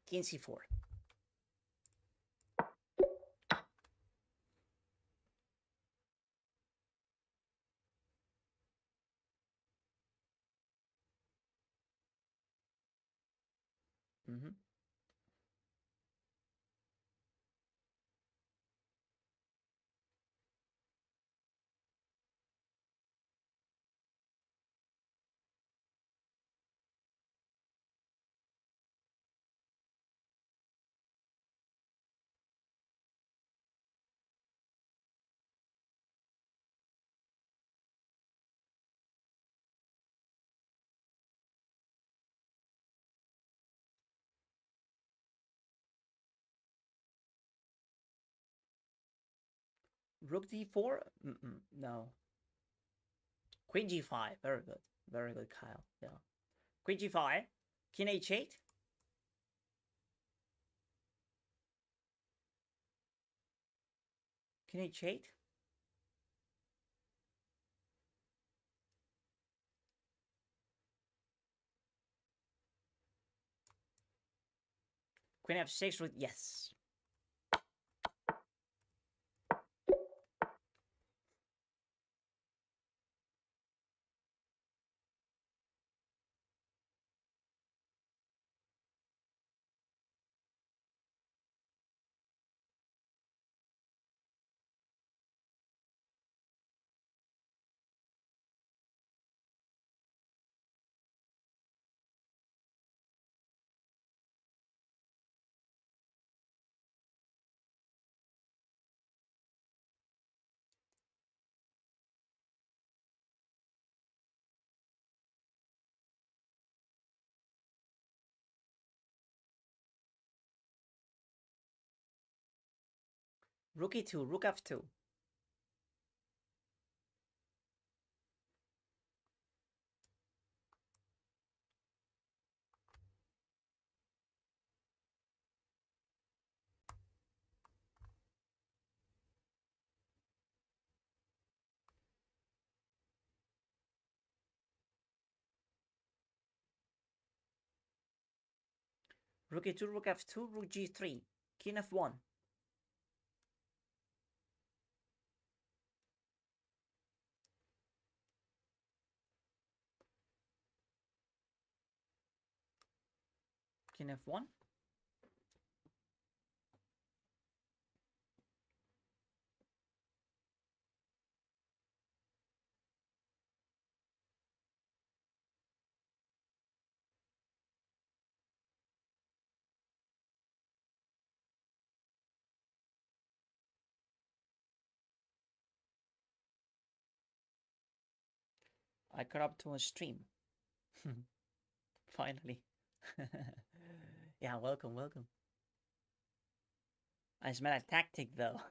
[SPEAKER 1] King c4. Mm-hmm. Rook d4? No. Queen g5. Very good. Very good, Kyle. Yeah. Queen g5. King h8. King h8. Queen f6 with yes. Rook e2, rook f2. Rook e2, rook f2, rook g3, king f1. King f1. I got up to a stream. Finally. Yeah, welcome, welcome. I smell a tactic though.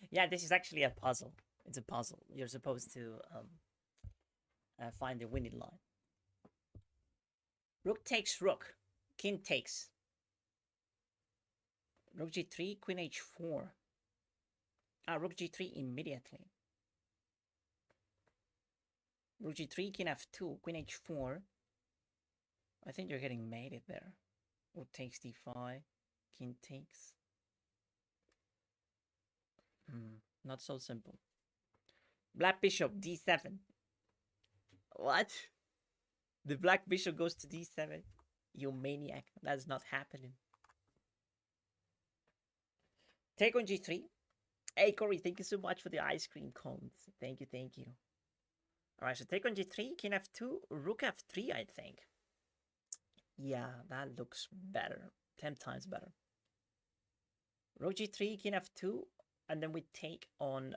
[SPEAKER 1] Yeah, this is actually a puzzle. It's a puzzle. You're supposed to find the winning line. Rook takes rook. King takes. Rook g3, queen h4. Rook g3 immediately. Rook g3, king f2, queen h4. I think you're getting mated there. Rook takes d5, king takes. Not so simple. Black bishop d7. What? The black bishop goes to d7. You maniac. That's not happening. Take on g3. Hey, Corey, thank you so much for the ice cream cones. Thank you, thank you. Alright, so take on g3, king f2, rook f3, I think. Yeah, that looks better. 10 times better. Rook g3, king f2, and then we take on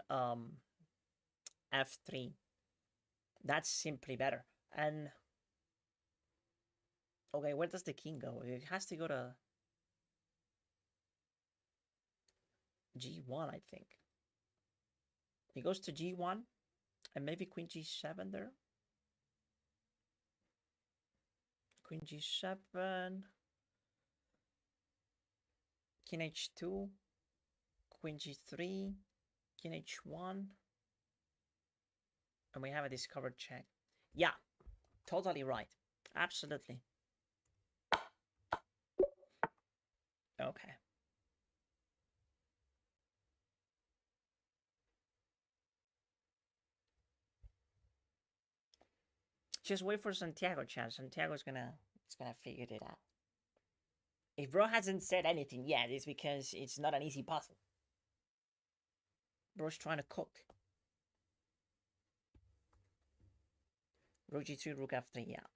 [SPEAKER 1] f3. That's simply better. And okay, where does the king go? It has to go to g1, I think. It goes to g1 and maybe queen g7 there. Queen g7, king h2, queen g3, king h1, and we have a discovered check. Yeah, totally right. Absolutely. Okay. Just wait for Santiago, Chad. Santiago's gonna figure it out. If bro hasn't said anything yet, it's because it's not an easy puzzle. Bro's trying to cook. Rook g3, rook f3, yeah.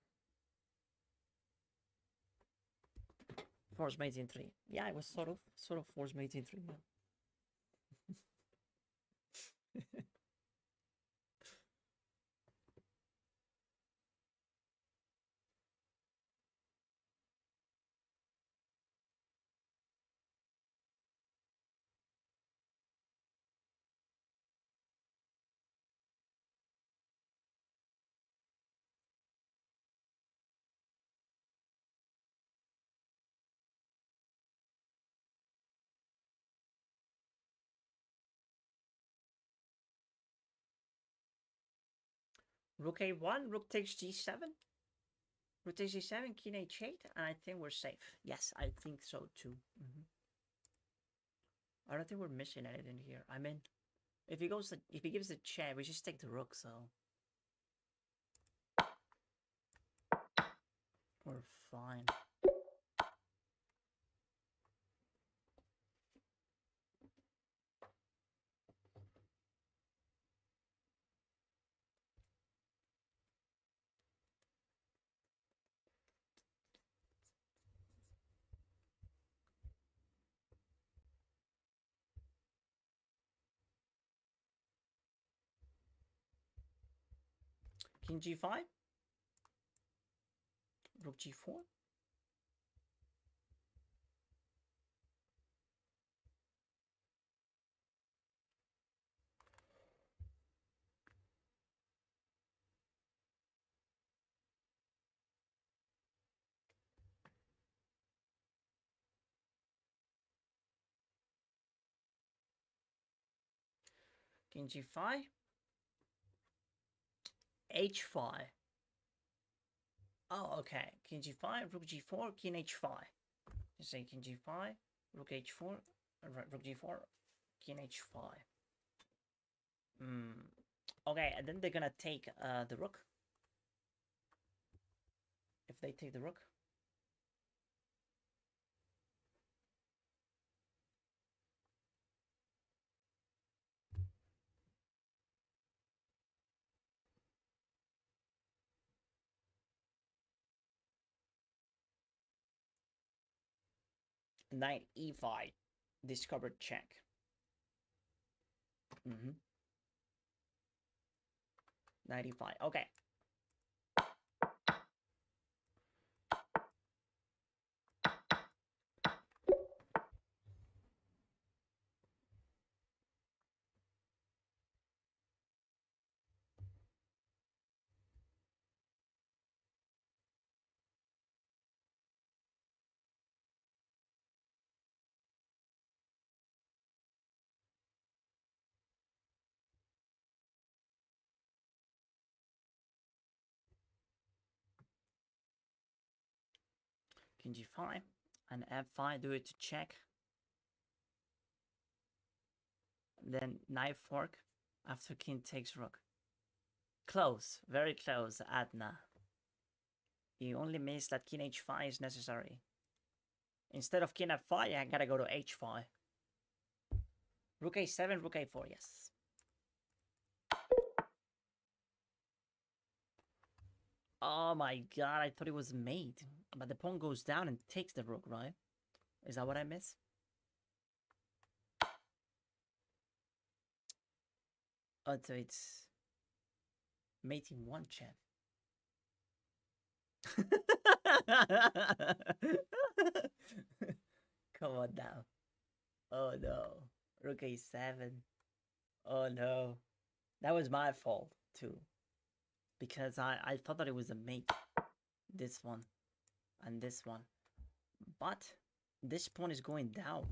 [SPEAKER 1] Force mate in 3. Yeah, it was sort of force mate in 3. Yeah. Rook a1, rook takes g7. Rook takes g7, king h8, and I think we're safe. Yes, I think so too. I don't think we're missing anything here. I mean, if he gives the check, we just take the rook, so we're fine. King g5, rook g4. King g5, h5. Oh, okay. King g5, rook g4, king h5. say king g5, rook h4, rook g4, king h5. Okay, and then they're gonna take the rook. If they take the rook. Knight e5, discovered check. 95. Okay. King g5 and f5, do it to check. Then knight fork after king takes rook. Close, very close, Adna. You only miss that king h5 is necessary. Instead of king f5, I gotta go to h5. Rook a7, rook a4, yes. Oh my god, I thought it was mate. But the pawn goes down and takes the rook, right? Is that what I miss? Oh, so it's mating one, chat. Come on now. Oh no. Rook a7. Oh no. That was my fault too. Because I thought that it was a mate. This one. And this one. But this pawn is going down.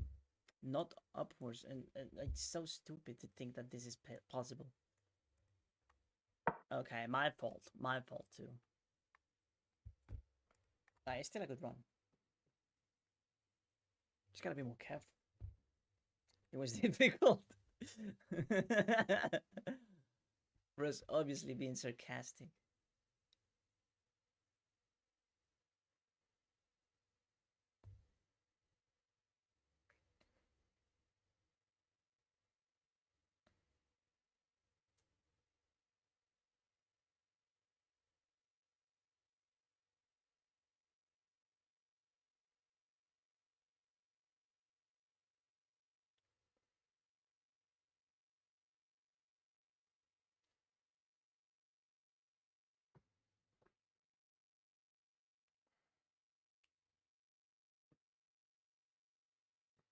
[SPEAKER 1] Not upwards. And it's so stupid to think that this is possible. Okay, my fault. My fault too. It's still a good run. Just gotta be more careful. It was difficult. Was obviously being sarcastic.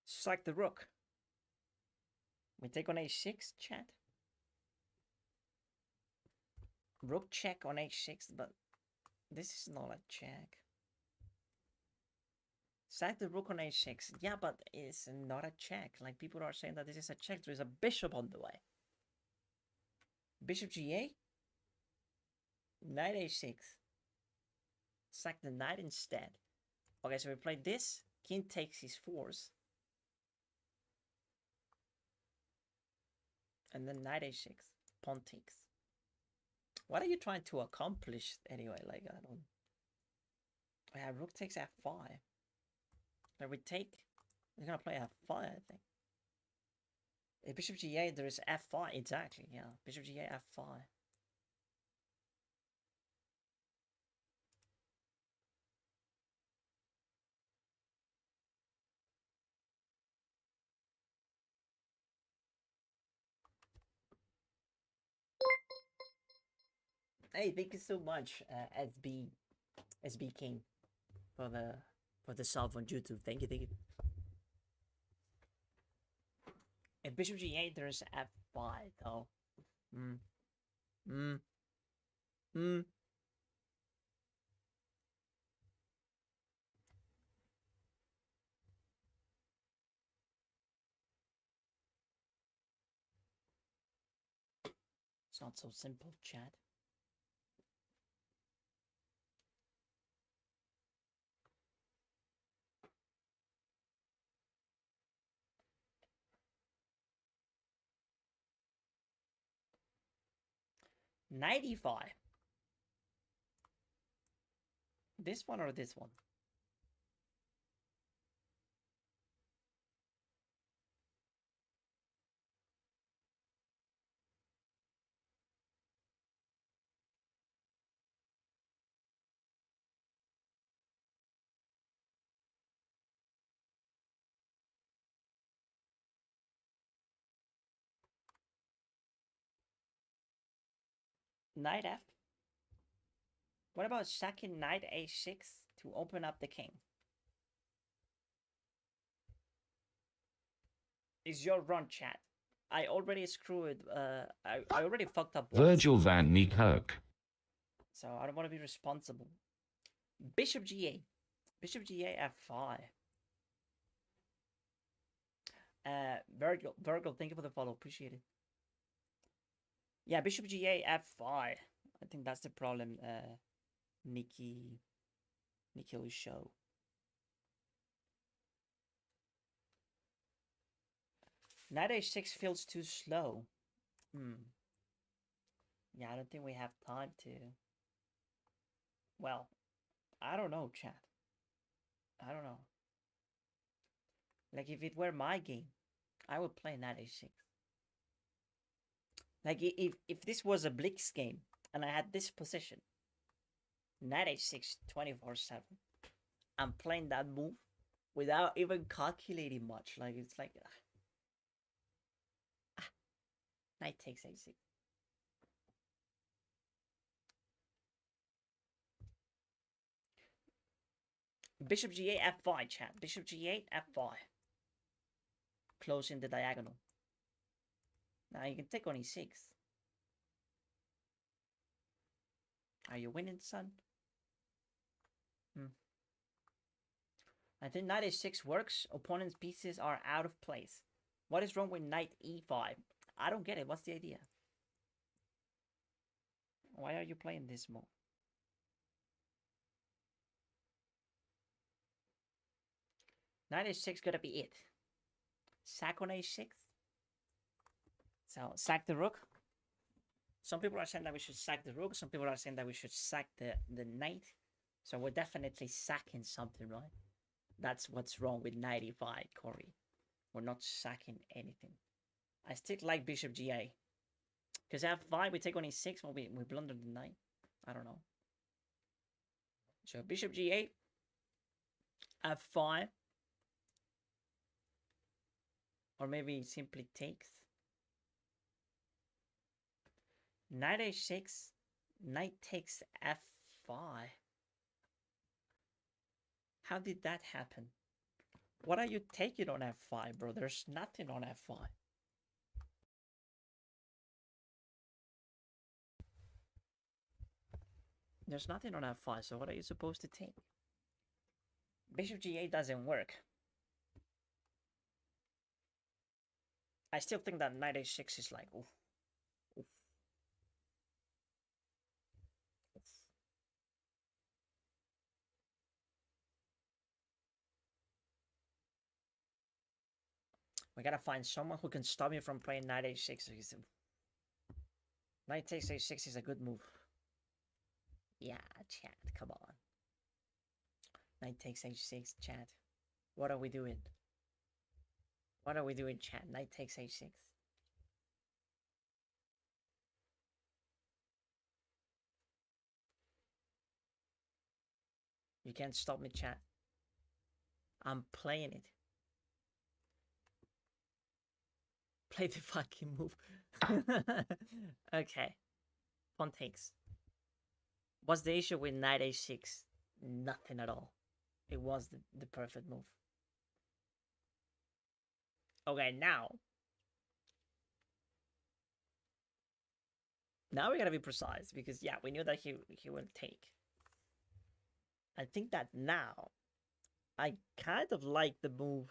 [SPEAKER 1] Sack the rook. We take on h6, chat. Rook check on h6, but this is not a check. Sack the rook on h6. Yeah, but it's not a check. Like, people are saying that this is a check. There's a bishop on the way. Bishop g8. Knight h6. Sack the knight instead. Okay, so we play this. King takes his fours. And then knight h6. Pawn takes. What are you trying to accomplish anyway? Like, I don't... Yeah, rook takes f5. Like, we take... They're gonna play f5, I think. If bishop g8, there is f5. Exactly, yeah. Bishop g8, f5. Hey, thank you so much, SB King, for the sub on YouTube. Thank you, thank you. If bishop g8, there's f5 though. It's not so simple, chat. 95. This one or this one? Knight F. What about sacking knight a6 to open up the king? Is your run, chat? I already screwed. I already fucked up once.
[SPEAKER 3] Virgil van Niekerk.
[SPEAKER 1] So I don't want to be responsible. Bishop g8. Bishop g8 f5. Virgil, thank you for the follow. Appreciate it. Yeah, Bishop g8 f5. I think that's the problem. Nikki will show. Knight h6 feels too slow. Yeah, I don't think we have time to. Well, I don't know, chat. I don't know. Like, if it were my game, I would play knight h6. Like, if this was a Blitz game and I had this position, knight h6 24/7, I'm playing that move without even calculating much. Like, it's like knight takes a6. Bishop g8 f5, chat. Bishop g8 f5. Closing the diagonal. Now you can take on e6. Are you winning, son? I think knight h6 works. Opponent's pieces are out of place. What is wrong with knight e5? I don't get it. What's the idea? Why are you playing this move? Knight h6 gonna be it. Sack on h6. So sack the rook. Some people are saying that we should sack the rook. Some people are saying that we should sack the knight. So we're definitely sacking something, right? That's what's wrong with knight e5, Corey. We're not sacking anything. I still like bishop g8. Because f5, we take on e6 when we blunder the knight. I don't know. So bishop g8, f5. Or maybe simply takes. Knight h6, knight takes f5. How did that happen? What are you taking on f5, bro? There's nothing on f5. There's nothing on f5, so what are you supposed to take? Bishop g8 doesn't work. I still think that knight h6 is like, oof. Oof. Oof. We gotta find someone who can stop me from playing knight h6. Knight takes h6 is a good move. Yeah, chat, come on. Knight takes h6, chat. What are we doing? What are we doing, chat? Knight takes h6. You can't stop me, chat. I'm playing it. Play the fucking move. Okay. Pawn takes. What's the issue with knight h6? Nothing at all. It was the perfect move. Okay, now we gotta be precise, because yeah, we knew that he will take. I think that now I kind of like the move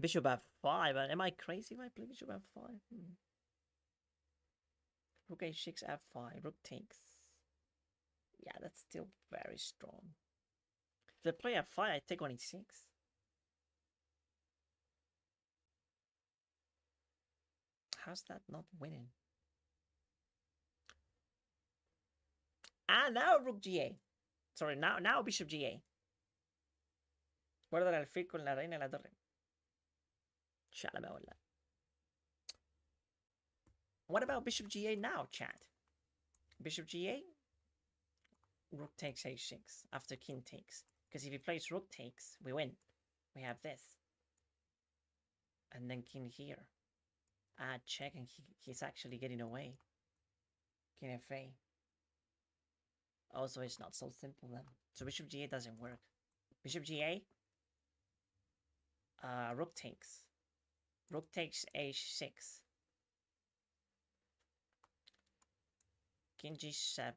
[SPEAKER 1] bishop f5. Am I crazy if I play bishop f5? Rook h6 f5. Rook takes. Yeah, that's still very strong. If I play f5, I take on e6. How's that not winning? Now rook G8. Sorry, now bishop G8. Guarda el alfil con la reina y la torre. Chat, what about bishop G8 now, chat? Bishop G8? Rook takes H6 after king takes. Because if he plays rook takes, we win. We have this. And then king here. Check, and he's actually getting away. King F8. Also, it's not so simple then. So bishop G8 doesn't work. Bishop G8. Rook takes. Rook takes H6. King G7.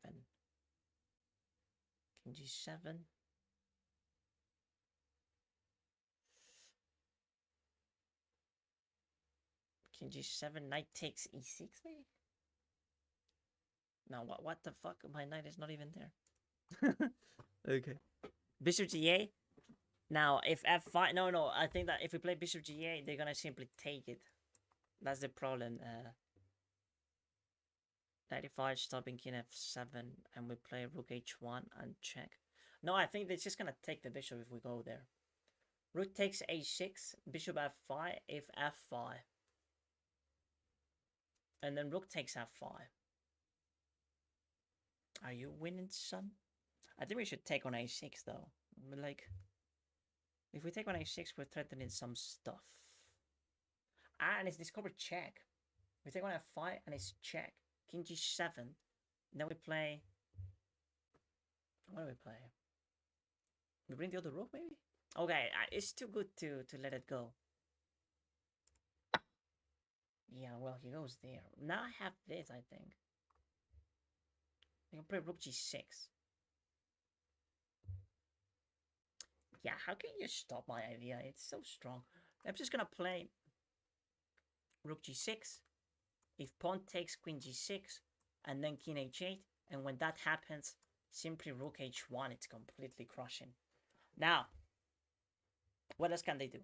[SPEAKER 1] King G7. King G7. Knight takes E6 maybe? No, what the fuck? My knight is not even there. Okay. Bishop G8. Now, if F5... No, I think that if we play Bishop G8, they're gonna simply take it. That's the problem. 95 stopping King F7, and we play Rook H1 and check. No, I think they're just gonna take the bishop if we go there. Rook takes H6, Bishop F5, if F5. And then Rook takes F5. Are you winning, son? I think we should take on H6 though. Like, if we take on H6, we're threatening some stuff. And it's discovered check. We take on F5 and it's check. King G7. Then we play... What do we play? We bring the other rook maybe? Okay, it's too good to let it go. Yeah, well, he goes there. Now I have this, I think. I can play Rook G6. Yeah, how can you stop my idea? It's so strong. I'm just gonna play Rook G6. If pawn takes Queen G6, and then King H8, and when that happens, simply Rook H1, it's completely crushing. Now, what else can they do?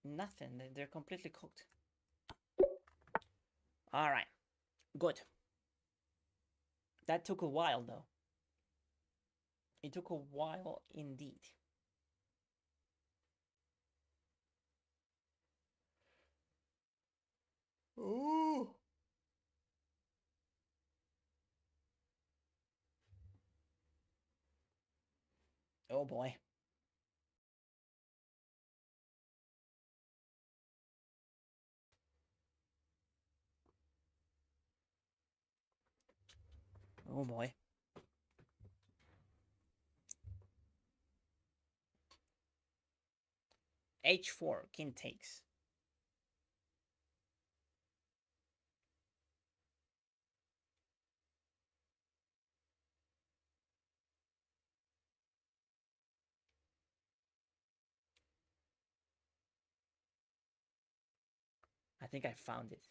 [SPEAKER 1] Nothing, they're completely cooked. Alright, good. That took a while though. It took a while indeed. Ooh. Oh boy. Oh boy. H4, king takes. I think I found it.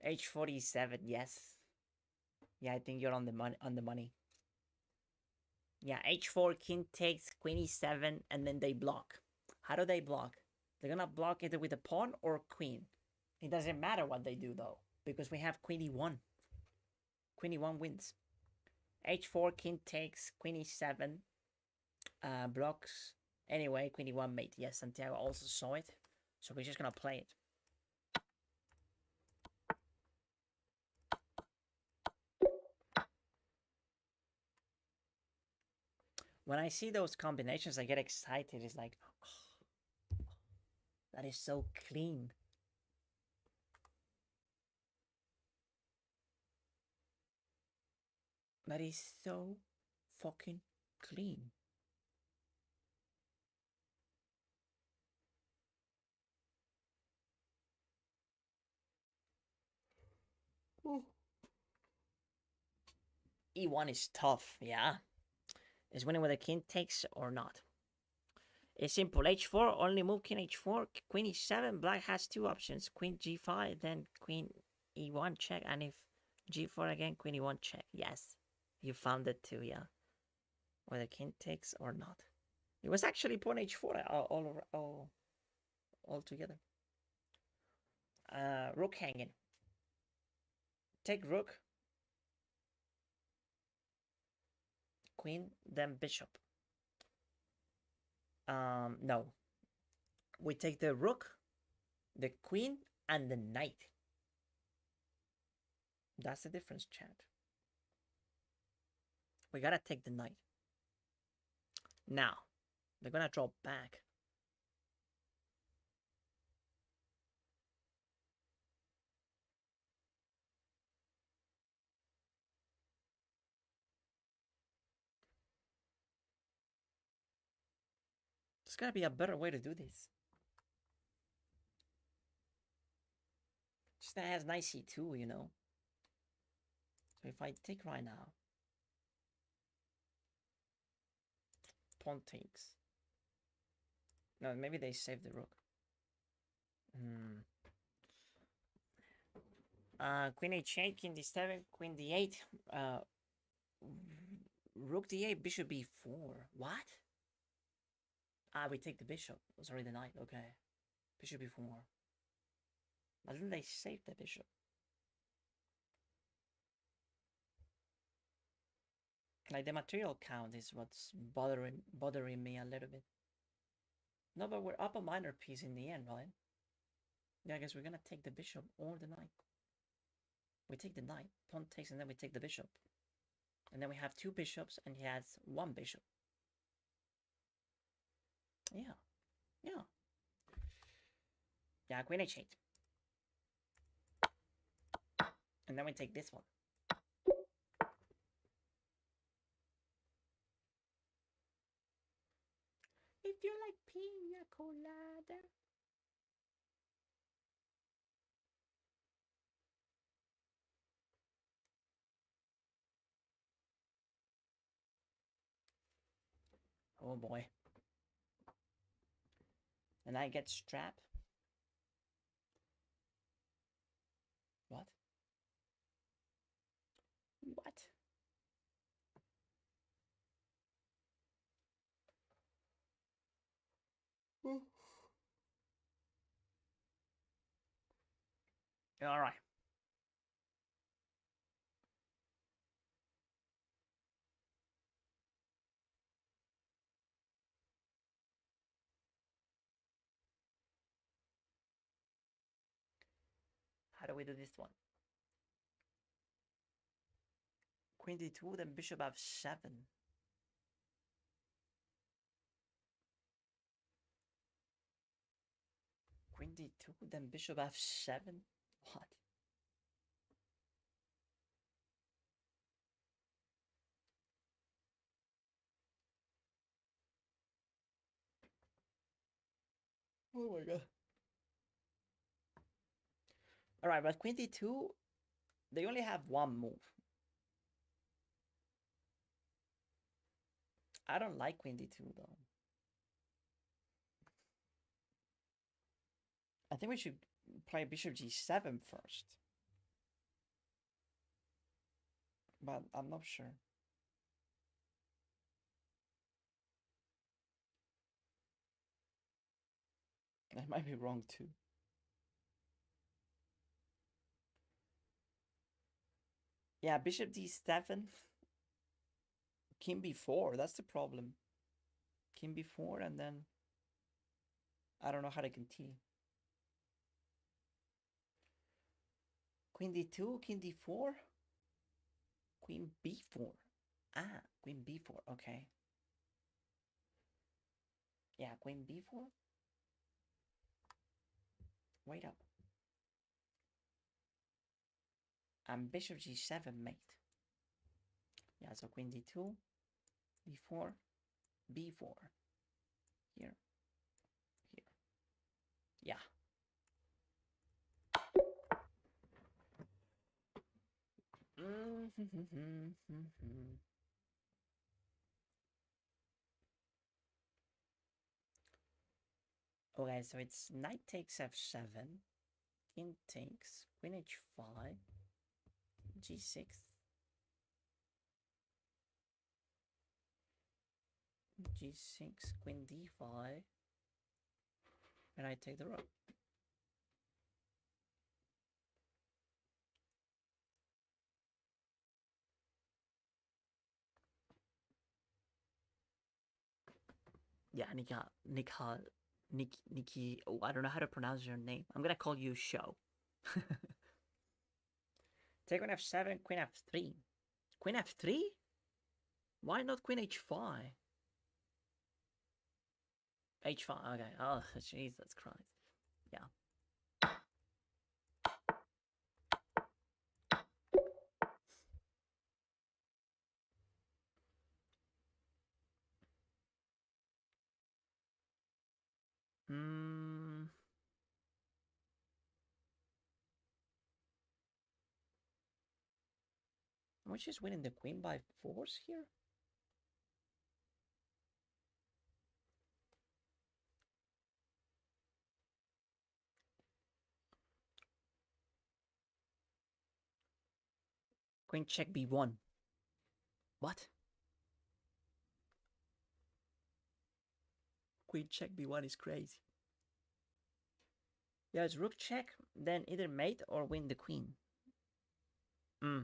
[SPEAKER 1] H47, yes. Yeah, I think you're on the money. Yeah, H4, king takes, Queen E7, and then they block. How do they block? They're gonna block either with a pawn or queen. It doesn't matter what they do though, because we have Queen E1. Queen E1 wins. H4, king takes, Queen E7, blocks. Anyway, Queen E1 mate. Yes, Santiago also saw it, so we're just gonna play it. When I see those combinations, I get excited. It's like, oh, that is so clean. That is so fucking clean. Ooh. E1 is tough, yeah. Is winning whether king takes or not. It's simple. H4, only move king H4, queen E7. Black has two options. Queen G5, then queen E1 check. And if G4 again, queen E1 check. Yes, you found it too, yeah. Whether king takes or not. It was actually pawn H4 all together. Rook hanging. Take rook, queen, then bishop. No. We take the rook, the queen, and the knight. That's the difference, chat. We gotta take the knight. Now, they're gonna draw back. There's gotta be a better way to do this. Just that has knight c2, you know. So if I take right now, pawn takes. No, maybe they save the rook. Queen h8, king d7, queen d8. Rook d8, bishop b4. What? We take the bishop. Sorry, the knight. Okay. Bishop b4. But then they save the bishop. Like the material count is what's bothering me a little bit. No, but we're up a minor piece in the end, right? Yeah, I guess we're gonna take the bishop or the knight. We take the knight, pawn takes, and then we take the bishop. And then we have two bishops, and he has one bishop. Yeah. Yeah. Yeah, queen h8. And then we take this one. If you like pina colada. Oh boy. And I get strap. What? What? All right. How do we do this one? Queen d2, then bishop f7. Queen d2, then bishop f7. What? Oh my god. All right, but queen d2, they only have one move. I don't like queen d2 though. I think we should play bishop g7 first. But I'm not sure. I might be wrong too. Yeah, bishop d7. King b4, that's the problem. King b4 and then I don't know how to continue. Queen d2, king d4, queen b4. Ah, queen b4, okay. Yeah, queen b4. Wait up. And bishop g7 mate. Yeah, so queen d2, b4, b4. Here, here. Yeah. Okay, so it's knight takes f7, king takes, queen h5, g6, g6, queen d5, and I take the rook. Yeah, Nikki. Oh, I don't know how to pronounce your name. I'm gonna call you Show. Take on f7, queen f3. Queen f3? Why not queen h5? h5, okay. Oh, Jesus Christ. Yeah. Hmm. Am I just winning the queen by force here? Queen check b1. What? Queen check b1 is crazy. Yeah, it's rook check, then either mate or win the queen. Hmm.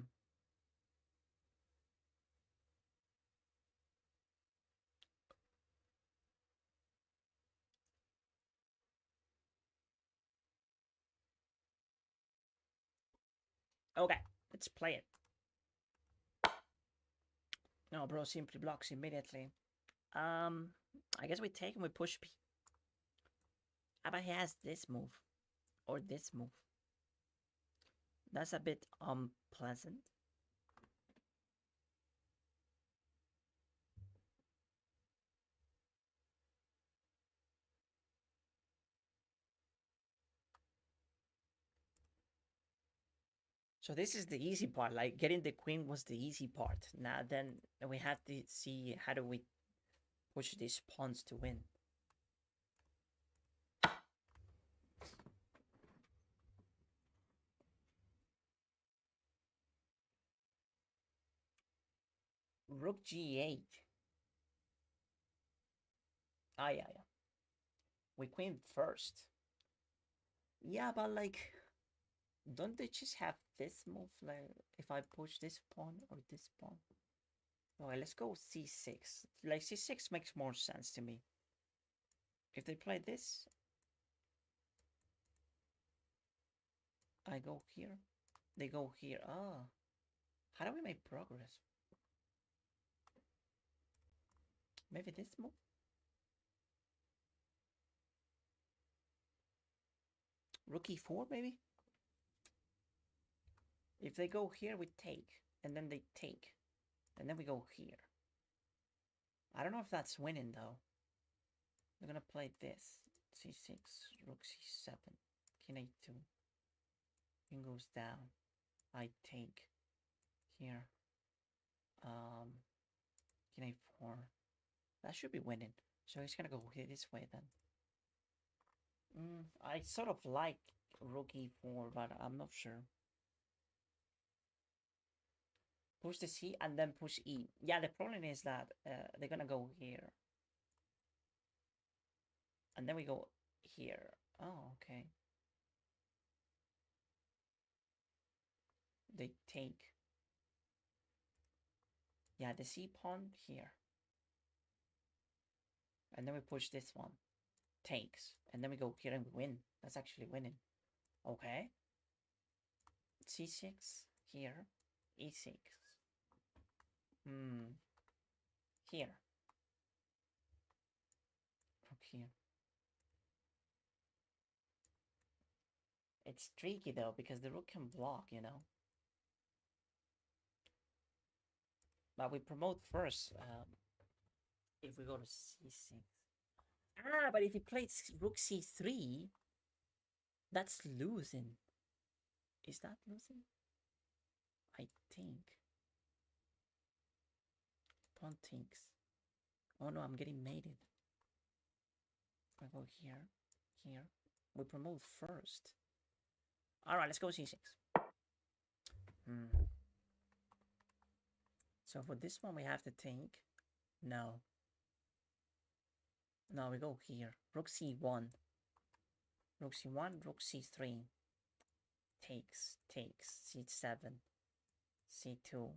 [SPEAKER 1] Okay, let's play it. No, bro simply blocks immediately. I guess we take and we push B. How about he has this move? Or this move? That's a bit unpleasant. So this is the easy part. Like getting the queen was the easy part. Now then we have to see how do we push these pawns to win. Rook g8. Ah, yeah, yeah. We queen first. Yeah, but like, don't they just have this move? Like, if I push this pawn or this pawn. Okay, let's go c6. Like, c6 makes more sense to me. If they play this, I go here. They go here. Ah, how do we make progress? Maybe this move? Rook e4, maybe? If they go here, we take. And then they take. And then we go here. I don't know if that's winning, though. They're gonna play this. c6, rook c7, king a2. King goes down. I take here. King a4. That should be winning. So he's gonna go this way then. I sort of like rook e4, but I'm not sure. Push the c and then push e. Yeah, the problem is that they're gonna go here. And then we go here. Oh, okay. They take. Yeah, the c pawn here. And then we push this one. Takes. And then we go here and we win. That's actually winning. Okay. c6 here. e6. Here. Rook here. It's tricky though because the rook can block, you know. But we promote first. If we go to c6. Ah, but if he plays rook c3, that's losing. Is that losing? I think. Pawn takes. Oh no, I'm getting mated. I go here, here. We promote first. All right, let's go c6. So for this one, we have to think. No. No, we go here. Rook c1. Rook c1, rook c3. Takes, takes. c7. c2.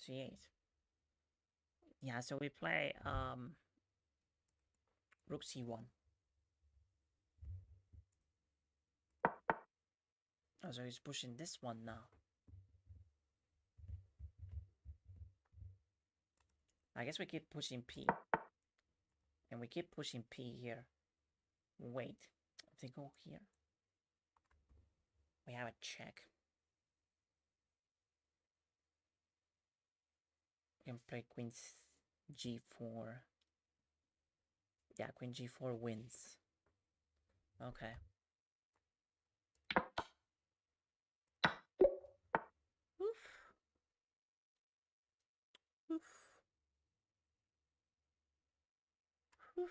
[SPEAKER 1] c8. Yeah, so we play rook c1. Oh, so he's pushing this one now. I guess we keep pushing p. And we keep pushing p here. Wait, if they go here, we have a check. We can play queen g4. Yeah, queen g4 wins. Okay. Oof. Oof. Oof.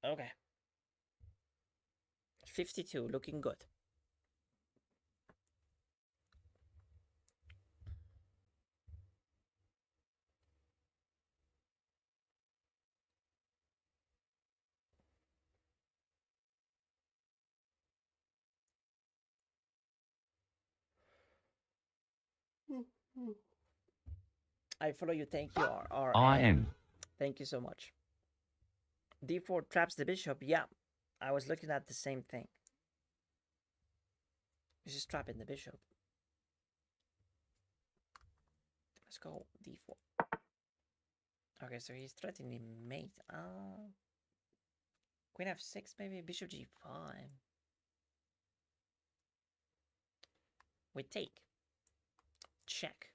[SPEAKER 1] Okay. 52, looking good. I follow you. Thank you, RN. Thank you so much. D4 traps the bishop. Yeah, I was looking at the same thing. He's just trapping the bishop. Let's go D4. Okay, so he's threatening mate. Queen F6, maybe bishop G5. We take. Check.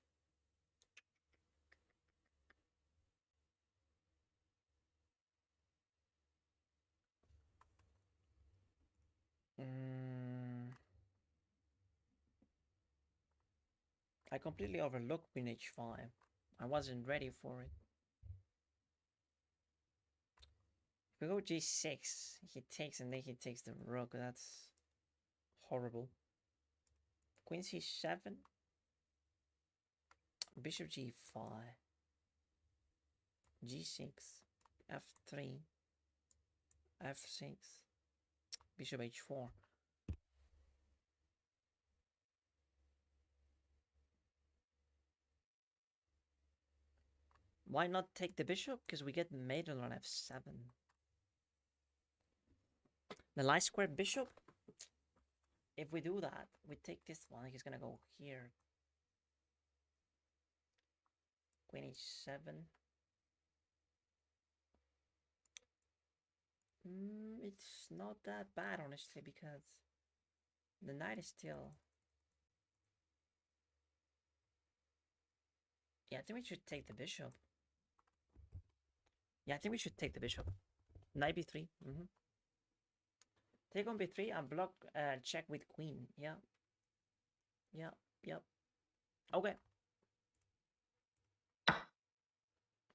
[SPEAKER 1] I completely overlooked queen H5. I wasn't ready for it. If we go G6, he takes and then he takes the rook. That's horrible. Queen C7. Bishop G5. G6. F3. F6. Bishop H4. Why not take the bishop? Because we get maiden on F7. The light square bishop? If we do that, we take this one. He's gonna go here. Queen H7. It's not that bad, honestly, because the knight is still... Yeah, I think we should take the bishop. Yeah, I think we should take the bishop. Knight b3. Take on b3 and block check with queen. Yeah. Yeah. Yep. Okay.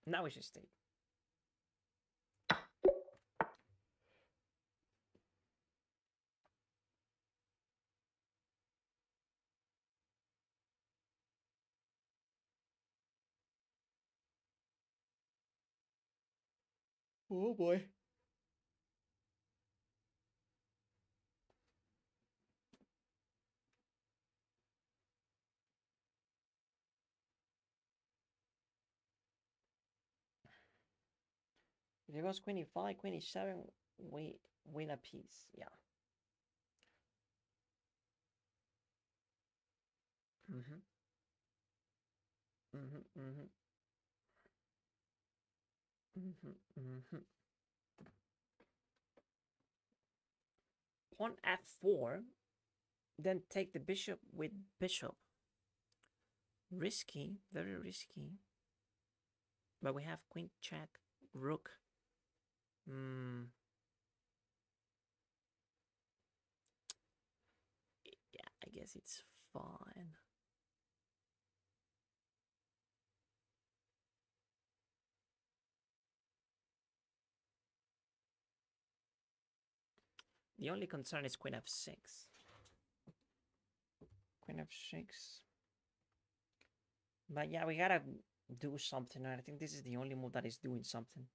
[SPEAKER 1] Now we should stay. Oh boy. If it goes queen e5, queen e7, we win a piece. Yeah. Pawn f4, then take the bishop with bishop. Risky, very risky. But we have queen check, rook. Yeah, I guess it's fine. The only concern is queen f6. Queen f6. But yeah, we gotta do something. I think this is the only move that is doing something.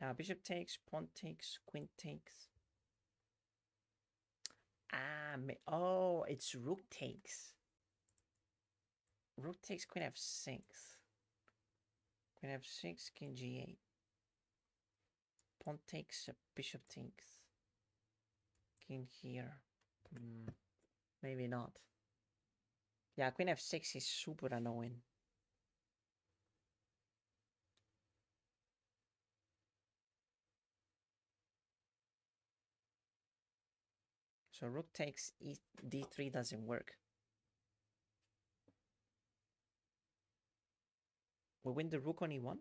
[SPEAKER 1] Now bishop takes, pawn takes, queen takes. Oh, it's rook takes. Rook takes queen f6. Queen f6, king g8. Pawn takes, bishop takes. King here. Maybe not. Yeah, queen f6 is super annoying. So rook takes d3 doesn't work. We win the rook on e1?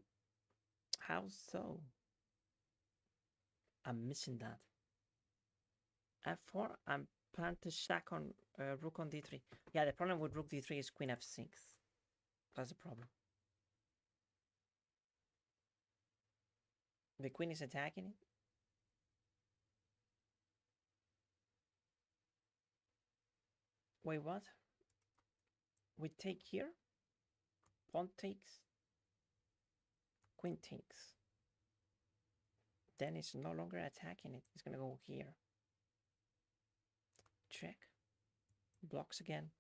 [SPEAKER 1] How so? I'm missing that. f4, I'm planning to sack on rook on d3. Yeah, the problem with rook d3 is queen f6. That's the problem. The queen is attacking it. Wait, what? We take here. Pawn takes. Queen takes. Then it's no longer attacking it. It's gonna go here. Check. Blocks again.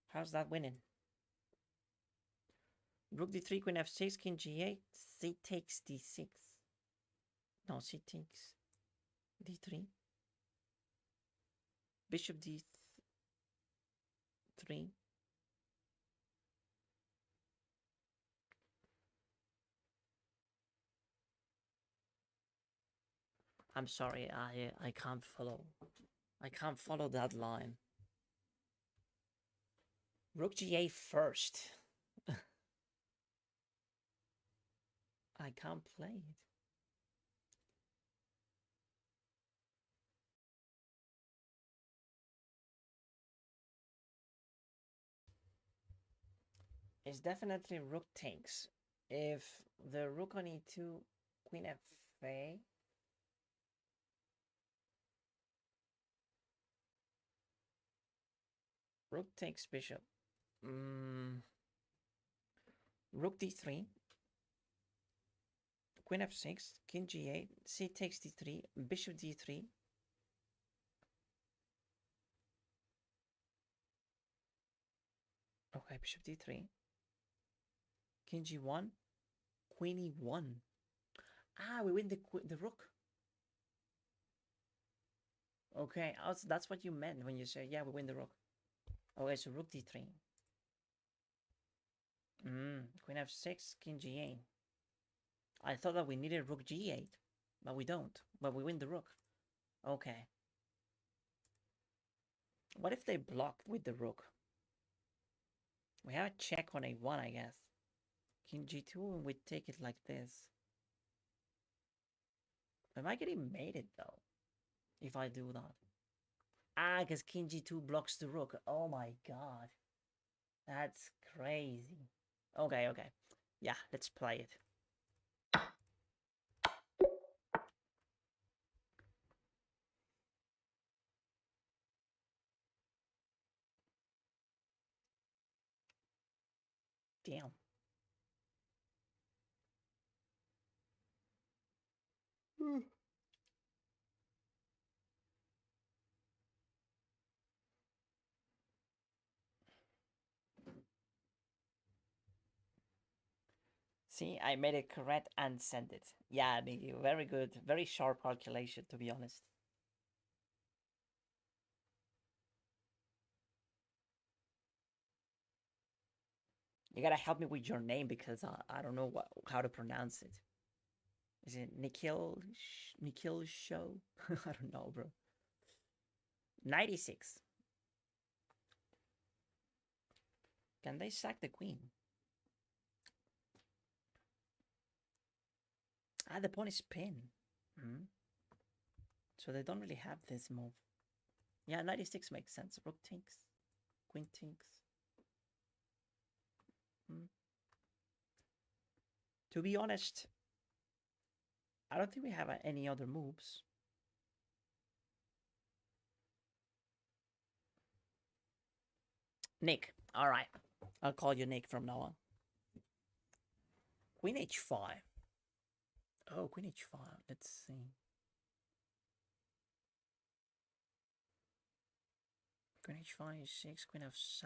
[SPEAKER 1] How's that winning? Rook d3, queen f6, king g8, c takes d6. No, c takes d3. Bishop d3. I'm sorry, I can't follow. I can't follow that line. Rook g8 first. I can't play it. It's definitely rook takes. If the rook on e2, queen f8. Rook takes bishop. Rook d3. Queen f6, king g8, c takes d3, bishop d3. Okay, bishop d3. King g1, queen e1. Ah, we win the rook. Okay, that's what you meant when you say, yeah, we win the rook. Okay, so rook d3. Queen f6, king g8. I thought that we needed rook g8, but we don't. But we win the rook. Okay. What if they block with the rook? We have a check on a1, I guess. King g2, and we take it like this. Am I getting mated, though? If I do that. Ah, because king g2 blocks the rook. Oh my god. That's crazy. Okay, okay. Yeah, let's play it. Damn. See, I made it correct and sent it. Yeah, thank you. Very good. Very sharp calculation, to be honest. You gotta help me with your name because I don't know how to pronounce it. Is it Nikhil? Nikhil Show? I don't know, bro. 96. Can they sack the queen? Ah, the pawn is pinned. So they don't really have this move. Yeah, 96 makes sense. Rook takes. Queen takes. To be honest, I don't think we have any other moves. Nick. All right. I'll call you Nick from now on. Queen h5. Oh, queen h5. Let's see. Queen h5, e6, queen f7.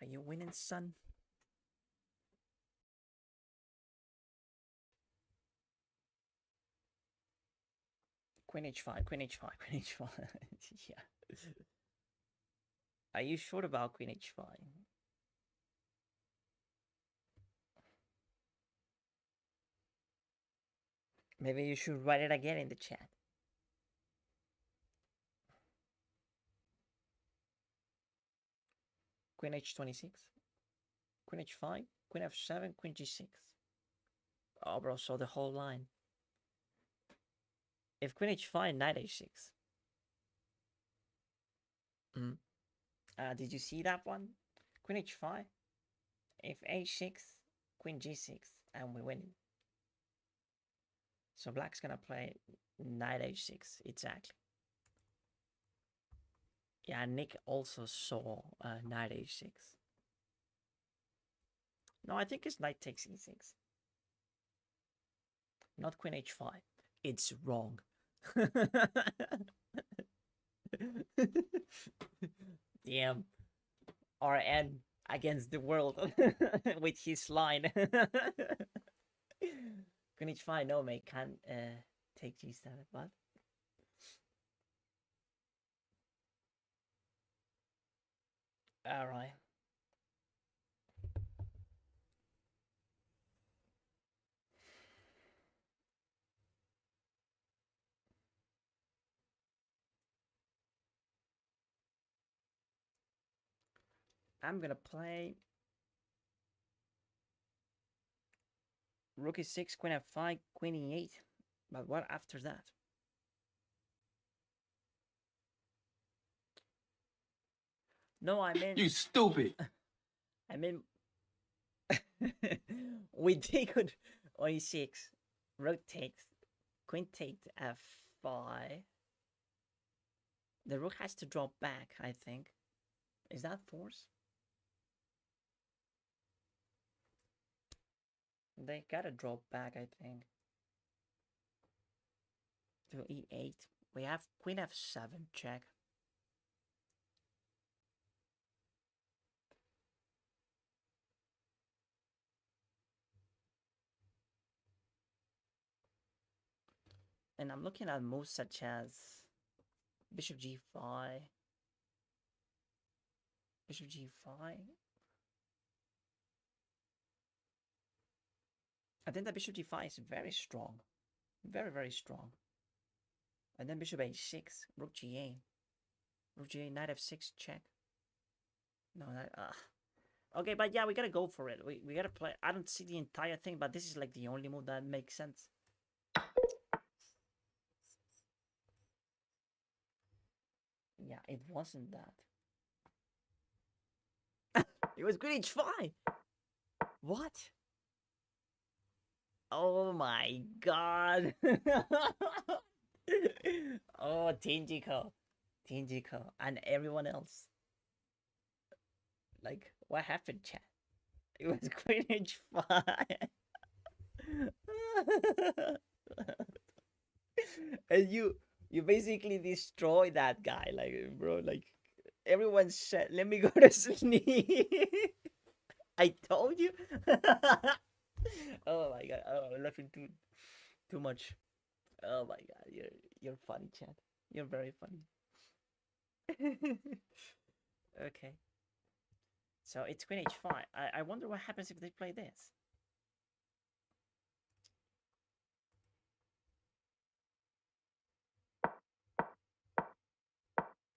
[SPEAKER 1] Are you winning, son? Queen h5, queen h5, queen h5. Yeah. Are you sure about queen h5? Maybe you should write it again in the chat. Queen h26, queen h5, queen f7, queen g6. Oh, bro, so the whole line. If queen h5, knight h6. Mm. Did you see that one? Queen h5, if h6, queen g6, and we win. So black's gonna play knight h6, exactly. Yeah, Nick also saw knight h6. No, I think it's knight takes e6. Not queen h5. It's wrong. Damn. RN against the world with his line. Queen h5, no, mate, can't take g7, but alright. I'm gonna play rook e6, queen f5, queen e8. But what after that? No, I mean...
[SPEAKER 2] You stupid!
[SPEAKER 1] I mean... we take on e6, rook takes, queen takes f5. The rook has to drop back, I think. Is that force? They gotta drop back, I think. To e8. We have queen f7, check. And I'm looking at moves such as bishop g5, bishop g5. I think that bishop g5 is very strong. Very, very strong. And then bishop h6, rook g8. Rook g8, knight f6, check. No, that... Okay, but yeah, we gotta go for it. We gotta play... I don't see the entire thing, but this is like the only move that makes sense. Yeah, it wasn't that. It was queen h5! What? Oh my god! Oh, Tinjiko. Tinjiko. And everyone else. Like, what happened, chat? It was queen h5. And you basically destroy that guy, like, bro, like, everyone said, let me go to sleep. I told you. Oh my god, oh, I'm laughing too much. Oh my god, you're funny, chat. You're very funny. Okay. So it's queen h5. I wonder what happens if they play this.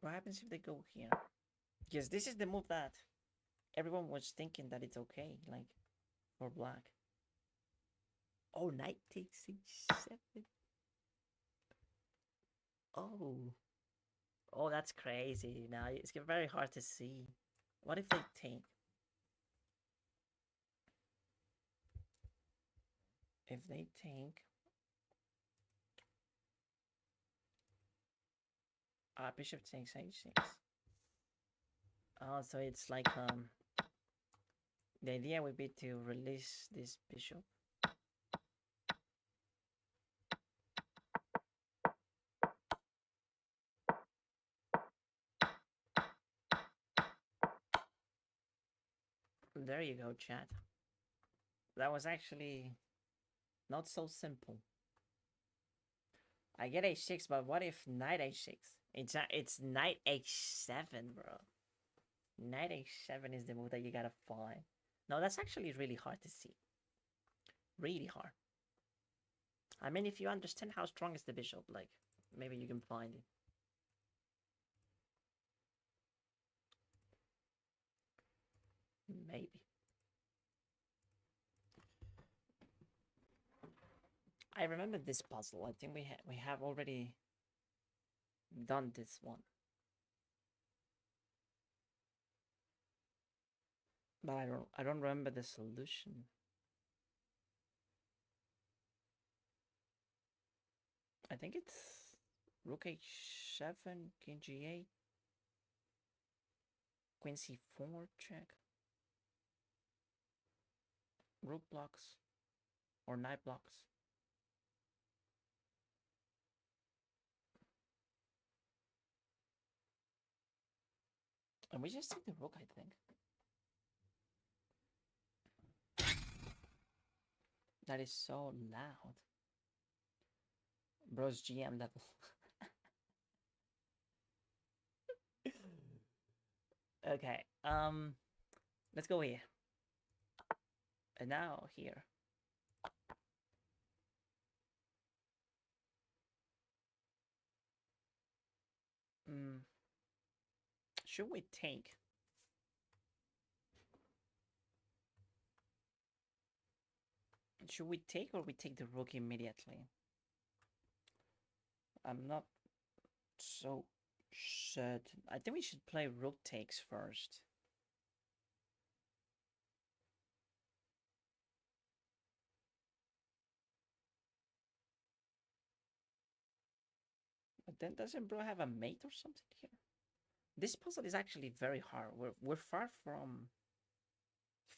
[SPEAKER 1] What happens if they go here? Because this is the move that everyone was thinking that it's okay, like, for black. Oh, knight takes h7. Oh. Oh, that's crazy. Now it's very hard to see. What if they take? If they take... bishop takes h6. Oh, so it's like, the idea would be to release this bishop. There you go, chat. That was actually not so simple. I get h6, but what if knight h6? It's knight h7, bro. Knight h7 is the move that you gotta find. No, that's actually really hard to see. Really hard. I mean, if you understand how strong is the bishop, like, maybe you can find it. Maybe. I remember this puzzle. I think we have already done this one. But I don't remember the solution. I think it's rook h7, king g8, queen c4 check. Rook blocks or knight blocks. And we just take the rook, I think. That is so loud. Bro's GM level. Okay, let's go here. And now here. Should we take? Should we take or we take the rook immediately? I'm not so certain. I think we should play rook takes first. But then doesn't bro have a mate or something here? This puzzle is actually very hard. We're far from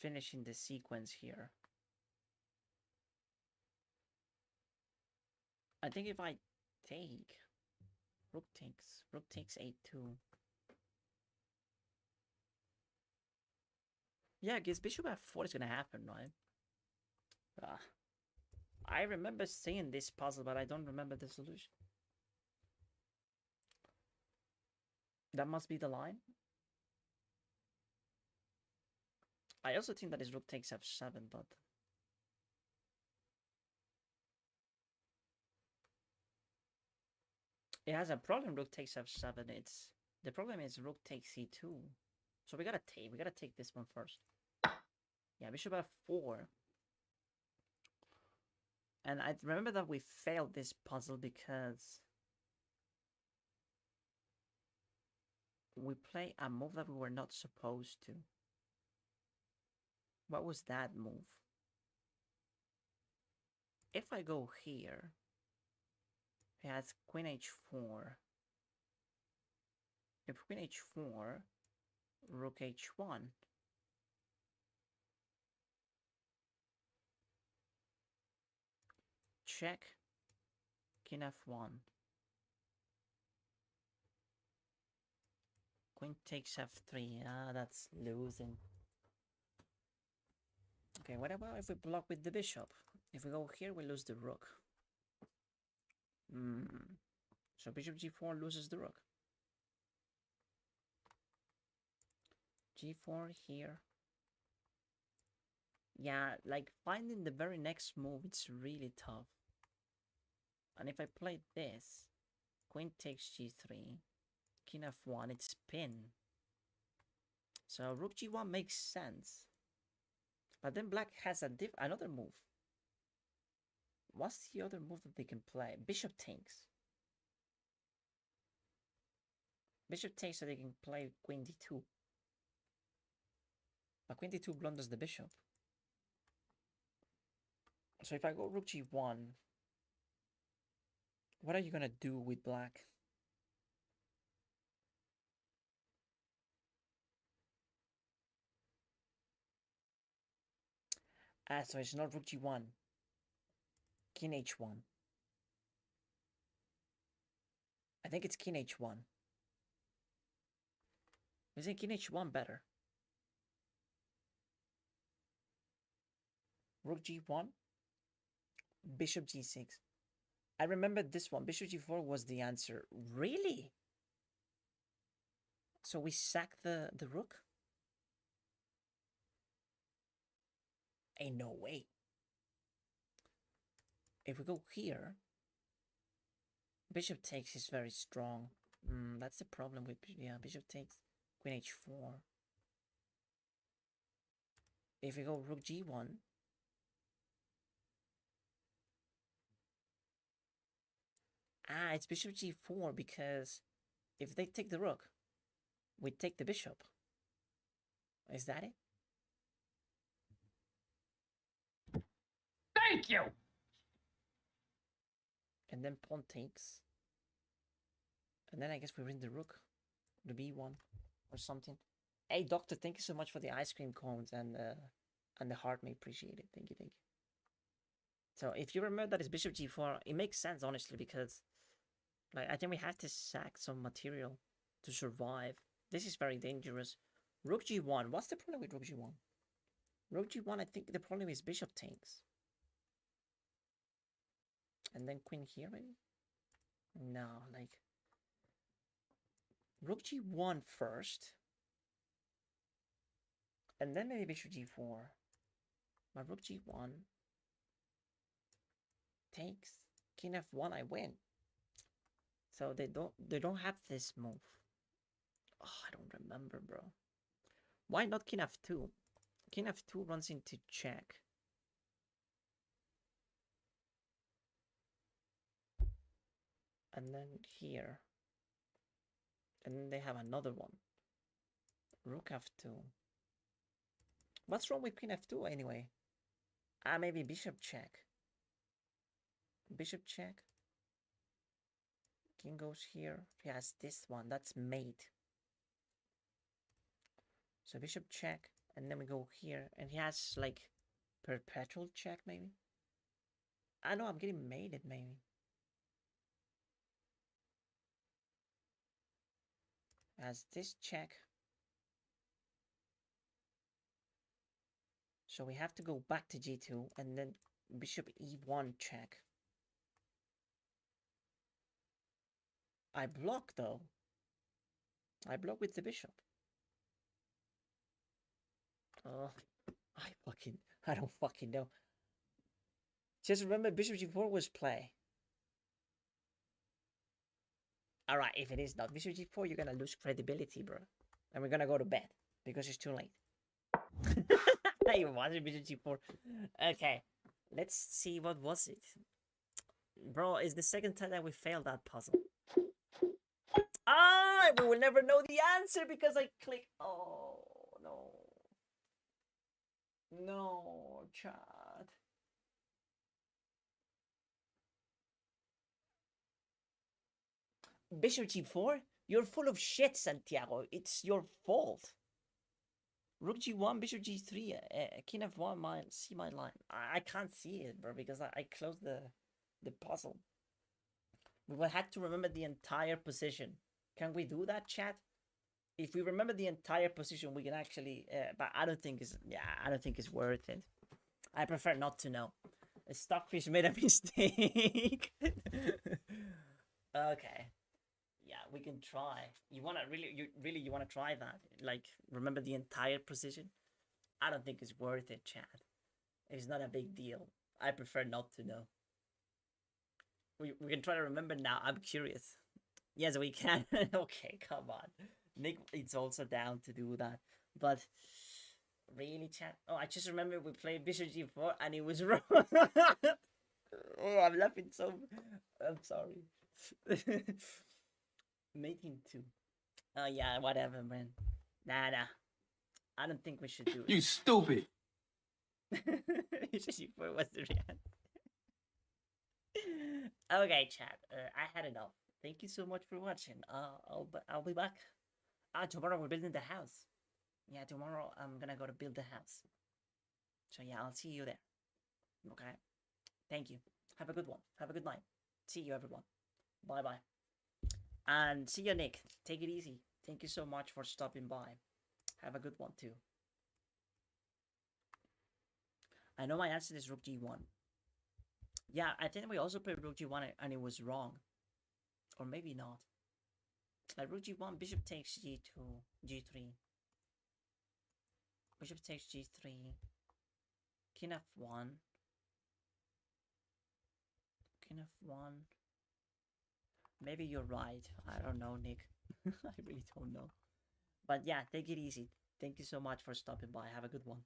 [SPEAKER 1] finishing the sequence here. I think if I take rook takes a2. Yeah, I guess bishop f4 is gonna happen, right? I remember seeing this puzzle, but I don't remember the solution. That must be the line. I also think that is rook takes f7, but it has a problem. Rook takes f7. It's the problem is rook takes c2. So we gotta take this one first. Yeah, bishop f4. And I remember that we failed this puzzle because we play a move that we were not supposed to. What was that move? If I go here, he has queen h4. If queen h4, rook h1. Check, king f1. Queen takes f3. Ah, that's losing. Okay, what about if we block with the bishop? If we go here, we lose the rook. So bishop g4 loses the rook. G4 here. Yeah, like finding the very next move, it's really tough. And if I play this, queen takes g3, king f1, it's pin. So rook g1 makes sense. But then black has another move. What's the other move that they can play? Bishop takes. Bishop takes so they can play queen d2. But queen d2 blunders the bishop. So if I go rook g1, what are you gonna do with black? Ah, so it's not rook g1. King h1. I think it's king h1. Isn't king h1 better? Rook g1, bishop g6. I remember this one. Bishop g4 was the answer. Really? So we sack the rook? Ain't no way. If we go here, bishop takes is very strong. That's the problem with, yeah, bishop takes, queen h4. If we go rook g1, it's bishop g4 because if they take the rook, we take the bishop. Is that it?
[SPEAKER 2] Thank you!
[SPEAKER 1] And then pawn takes. And then I guess we win the rook. The b1 or something. Hey, doctor, thank you so much for the ice cream cones and the heart. May appreciate it. Thank you, thank you. So if you remember that it's bishop g4, it makes sense, honestly, because like I think we have to sack some material to survive. This is very dangerous. Rook g1. What's the problem with rook g1? Rook g1, I think the problem is bishop takes. And then queen here, maybe? No, like... Rook g1 first. And then maybe bishop g4. My rook g1 takes. King f1, I win. So they don't have this move. Oh, I don't remember, bro. Why not king f2? King f2 runs into check. And then here. And then they have another one. Rook f2. What's wrong with queen f2 anyway? Maybe bishop check. Bishop check. King goes here. He has this one. That's mate. So bishop check. And then we go here. And he has like perpetual check maybe. I know I'm getting mated maybe. Has this check. So we have to go back to g2 and then bishop e1 check. I block though. I block with the bishop. Oh, I don't fucking know. Just remember bishop g4 was play. Alright, if it is not bishop g4, you're gonna lose credibility, bro. And we're gonna go to bed because it's too late. You watching bishop g4. Okay, let's see, what was it? Bro, it's the second time that we failed that puzzle. We will never know the answer because I click. Oh, no. No, chat. Bishop g4? You're full of shit, Santiago. It's your fault. Rook g1, bishop g3, king f1, see my line. I can't see it, bro, because I closed the puzzle. We will have to remember the entire position. Can we do that, chat? If we remember the entire position, we can actually... but I don't think it's... Yeah, I don't think it's worth it. I prefer not to know. Stockfish made a mistake. Okay. Yeah, we can try. You wanna you wanna try that? Like, remember the entire position? I don't think it's worth it, chat. It's not a big deal. I prefer not to know. We can try to remember now. I'm curious. Yes, we can. Okay, come on. Nick, it's also down to do that. But really, chat? Oh, I just remember we played bishop g4 and it was wrong. Oh, I'm laughing so... I'm sorry. Mating 2. Oh, yeah, whatever, man. Nah. I don't think we should do it.
[SPEAKER 2] You stupid!
[SPEAKER 1] Bishop g4 was the reaction. Okay, chat. I had enough. Thank you so much for watching. I'll be back. Tomorrow we're building the house. Yeah, tomorrow I'm gonna go to build the house. So yeah, I'll see you there. Okay. Thank you. Have a good one. Have a good night. See you, everyone. Bye-bye. And see you, Nick. Take it easy. Thank you so much for stopping by. Have a good one, too. I know my answer is rook g1. Yeah, I think we also played rook g1 and it was wrong. Or maybe not. Like rook g1, bishop takes g2, g3. Bishop takes g3. King f1. King f1. Maybe you're right. I don't know, Nick. I really don't know. But yeah, take it easy. Thank you so much for stopping by. Have a good one.